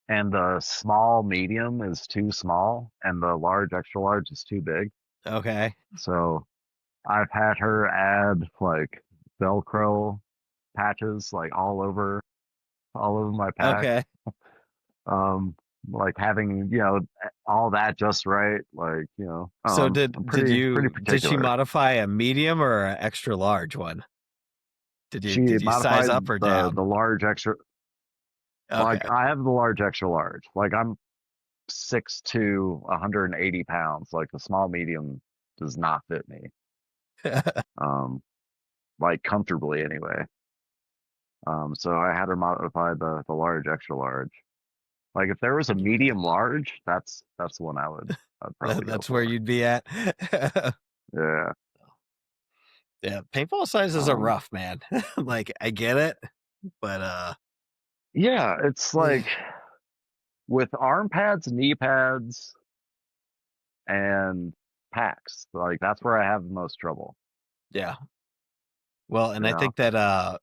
and the small medium is too small and the large extra large is too big. Okay. So I've had her add like Velcro patches like all over my pack. Okay. Um, like having all that just right. Like So I'm pretty did she particular. modify a medium or an extra large one? She Did you size modified up or the down? large extra. Like Okay. I have the large extra large. Like I'm 6'2", 180 pounds. Like the small medium does not fit me. Um, like comfortably anyway. So I had her modify the large extra large. Like if there was a medium large, that's the one I'd probably go That's where for. you'd be at. Yeah. Yeah, paintball sizes are Um, rough, man. Like I get it, but yeah, it's like with arm pads, knee pads, and packs. Like that's where I have the most trouble. yeah. Well, and I Yeah, think that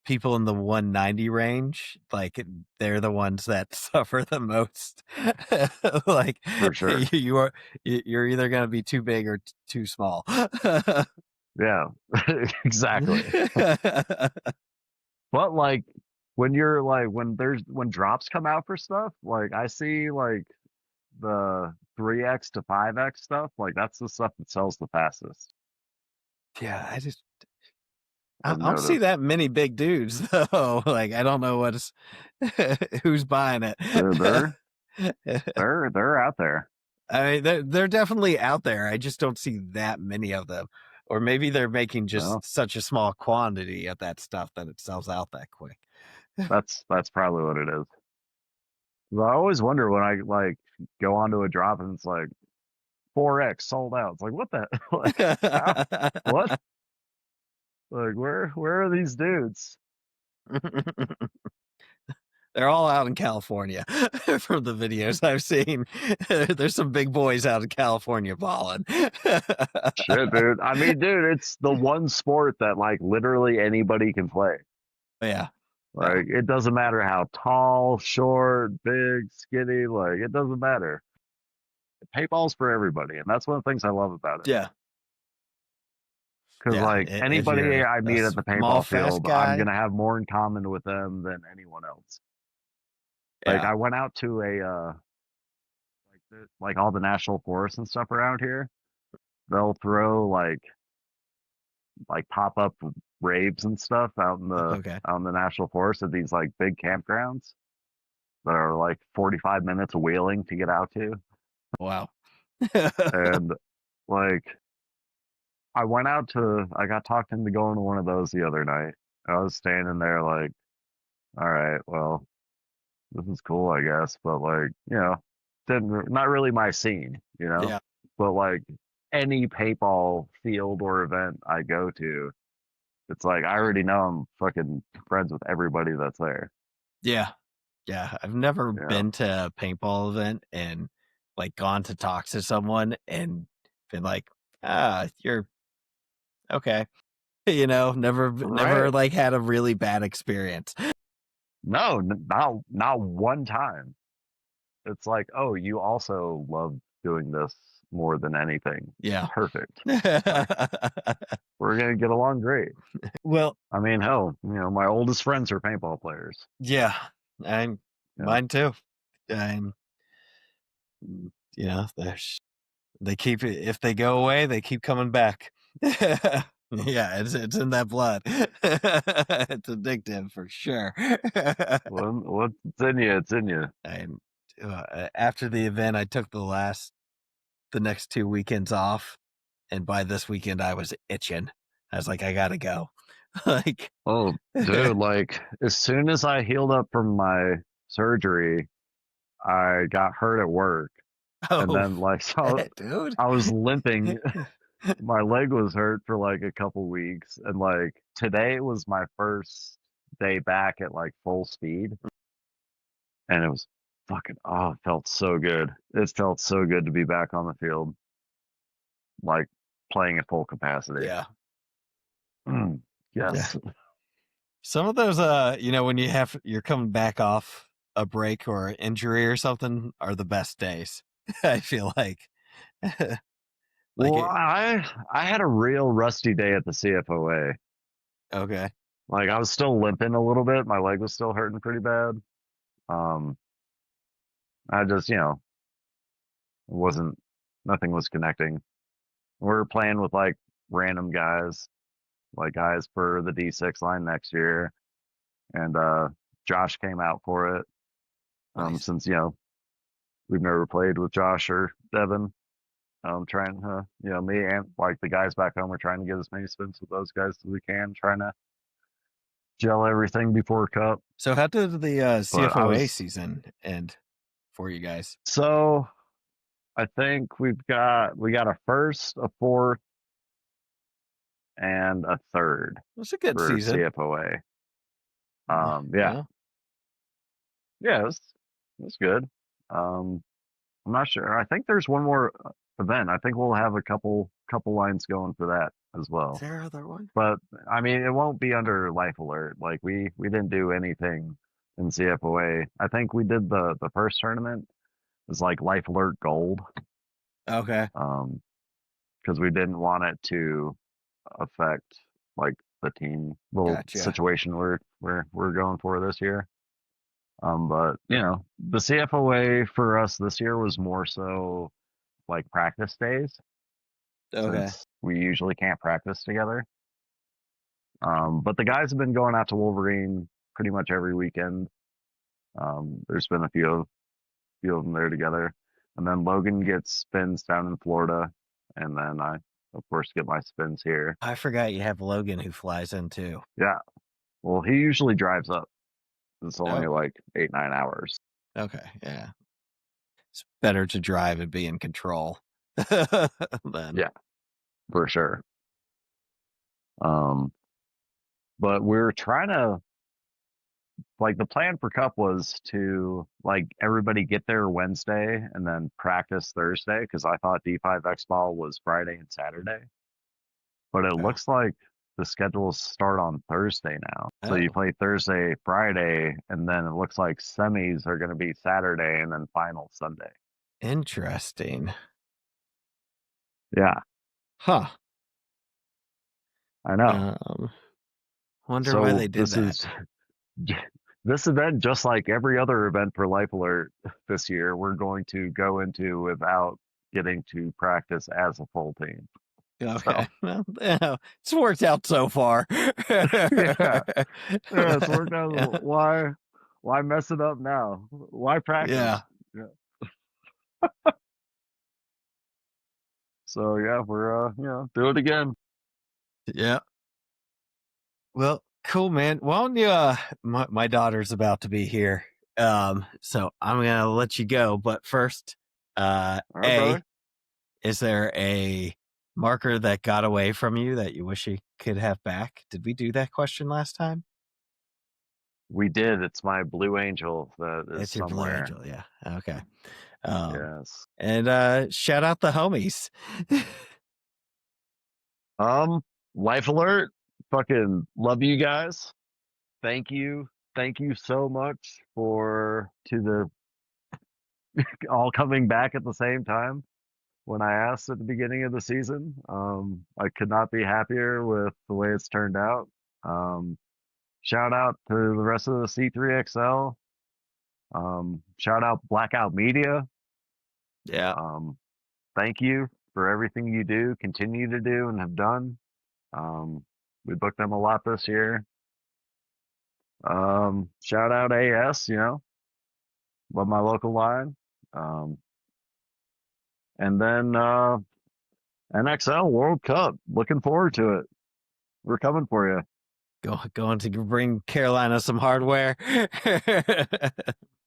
people in the 190 range, like they're the ones that suffer the most. Like for sure. you're either going to be too big or too small. Yeah, exactly. But like when you're like when drops come out for stuff, like I see like the 3X to 5X stuff, like that's the stuff that sells the fastest. Yeah, I I've don't see noticed. that many big dudes though. Like I don't know what's who's buying it. They're they're they're out there. I mean, they're definitely out there. I just don't see that many of them, or maybe they're making Well, just such a small quantity of that stuff that it sells out that quick. that's probably what it is. 'Cause I always wonder when I like go onto a drop and it's like 4X sold out. It's like what the like how what? Like where are these dudes? They're all out in California from the videos I've seen. There's some big boys out in California balling. Shit, dude. I mean, dude, it's the one sport that like literally anybody can play. Yeah. Yeah. Like it doesn't matter how tall, short, big, skinny, like it doesn't matter. Paintball's for everybody, and that's one of the things I love about it. Yeah. Because Yeah. like If you're anybody I a meet at the small, paintball fast field, I'm guy. gonna have more in common with them than anyone else. Like Yeah. I went out to a like all the national forests and stuff around here. They'll throw like pop up raves and stuff Okay. out in the national forest at these like big campgrounds that are like 45 minutes of wheeling to get out to. Wow. And like I got talked into going to one of those the other night. I was standing there like all right, well, this is cool, I guess, but like, not really my scene, Yeah. but like any paintball field or event I go to, it's like I already know I'm fucking friends with everybody that's there. Yeah. Yeah. I've never Yeah. been to a paintball event and like gone to talk to someone and been like, you're okay. Never Right. like had a really bad experience. No, not one time. It's like, oh, you also love doing this more than anything. Yeah. Perfect. Like, we're gonna get along great. Well, I mean, hell, my oldest friends are paintball players. yeah. I'm Yeah. mine too. I'm there's they keep it if they go away, they keep coming back. Yeah, it's in that blood. It's addictive for sure. Well, what's in you? It's in you. And after the event, I took the next 2 weekends off, and by this weekend, I was itching. I was like, I gotta go. Like, Oh, dude, like as soon as I healed up from my surgery, I got hurt at work. And oh, then like so dude. I was limping. My leg was hurt for like a couple weeks. And like today was my first day back at like full speed. And it was it felt so good. It felt so good to be back on the field, like playing at full capacity. Yeah. Mm, Yeah. yes. Some of those, when you're coming back off a break or an injury or something are the best days. I feel like, like Well, it. I had a real rusty day at the CFOA. Okay. Like I was still limping a little bit. My leg was still hurting pretty bad. Um, I just, wasn't nothing was connecting. We are playing with like random guys, like guys for the D6 line next year, and Josh came out for it. Nice. Since we've never played with Josh or Devin. Trying me and like the guys back home are trying to get as many spins with those guys as we can, trying to gel everything before Cup. So how did the But CFOA season end for you guys? so I think we got a first, a fourth, and a third It's a good for season. CFOA. Yeah. Yeah, Yeah. yeah, it was good. Um, I'm not sure. I think there's one more event. I think we'll have a couple lines going for that as Is well. there another one? But I mean, it won't be under Life Alert. Like we didn't do anything in CFOA. I think we did the first tournament was like Life Alert Gold. Okay. Because we didn't want it to affect like the team little Gotcha. situation we're going for this year. But the CFOA for us this year was more so like practice days Okay. since we usually can't practice together. But the guys have been going out to Wolverine pretty much every weekend. There's been a few of them there together, and then Logan gets spins down in Florida, and then I of course get my spins here. I forgot you have Logan who flies in too. Yeah, well he usually drives up. It's only Oh, like 8-9 hours. okay. Yeah. It's better to drive and be in control than. Yeah, for sure. Um, but we're trying to like the plan for Cup was to like everybody get there Wednesday and then practice Thursday because I thought D5 X Ball was Friday and Saturday, but it Oh. looks like the schedules start on Thursday now. So you Oh. play Thursday, Friday, and then it looks like semis are going to be Saturday and then final Sunday. Interesting. Yeah, Huh. I know. Wonder why So they did that. this event, just like every other event for Life Alert this year, we're going to go into without getting to practice as a full team. Okay. So Well, it's worked out so far. yeah, yeah, it's worked Yeah. out. Why mess it up now? Why practice? Yeah. Yeah. So yeah, we're do it again. Yeah. Well, Cool, man. Why don't you, my daughter's about to be here. So I'm going to let you go. But first, All right, brother. is there a marker that got away from you that you wish you could have back? Did we do that question last time? We did. It's my Blue Angel that is It's your Blue somewhere. Angel. Yeah. Okay. Yes. And shout out the homies. Life alert. Fucking love you guys. Thank you. Thank you so much for to the all coming back at the same time when I asked at the beginning of the season. I could not be happier with the way it's turned out. Shout out to the rest of the C3XL. Shout out Blackout Media. Yeah. Thank you for everything you do, continue to do, and have done. We booked them a lot this year. Shout out AS, love my local line. And then NXL World Cup, looking forward to it. We're coming for you. Going to bring Carolina some hardware.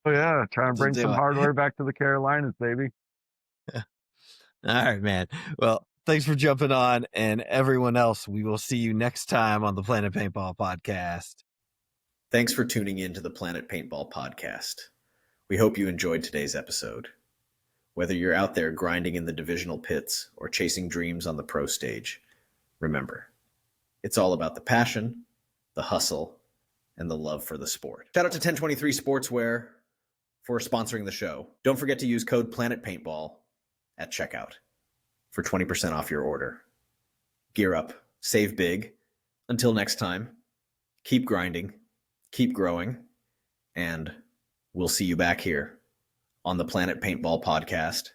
Oh yeah, try and To bring do some it. hardware back to the Carolinas, baby. All right, man. Well, thanks for jumping on, and everyone else, we will see you next time on the Planet Paintball Podcast. Thanks for tuning in to the Planet Paintball Podcast. We hope you enjoyed today's episode. Whether you're out there grinding in the divisional pits or chasing dreams on the pro stage, remember, it's all about the passion, the hustle, and the love for the sport. Shout out to 1023 Sportswear for sponsoring the show. Don't forget to use code PlanetPaintball at checkout for 20% off your order. Gear up, save big. Until next time, keep grinding, keep growing, and we'll see you back here on the Planet Paintball Podcast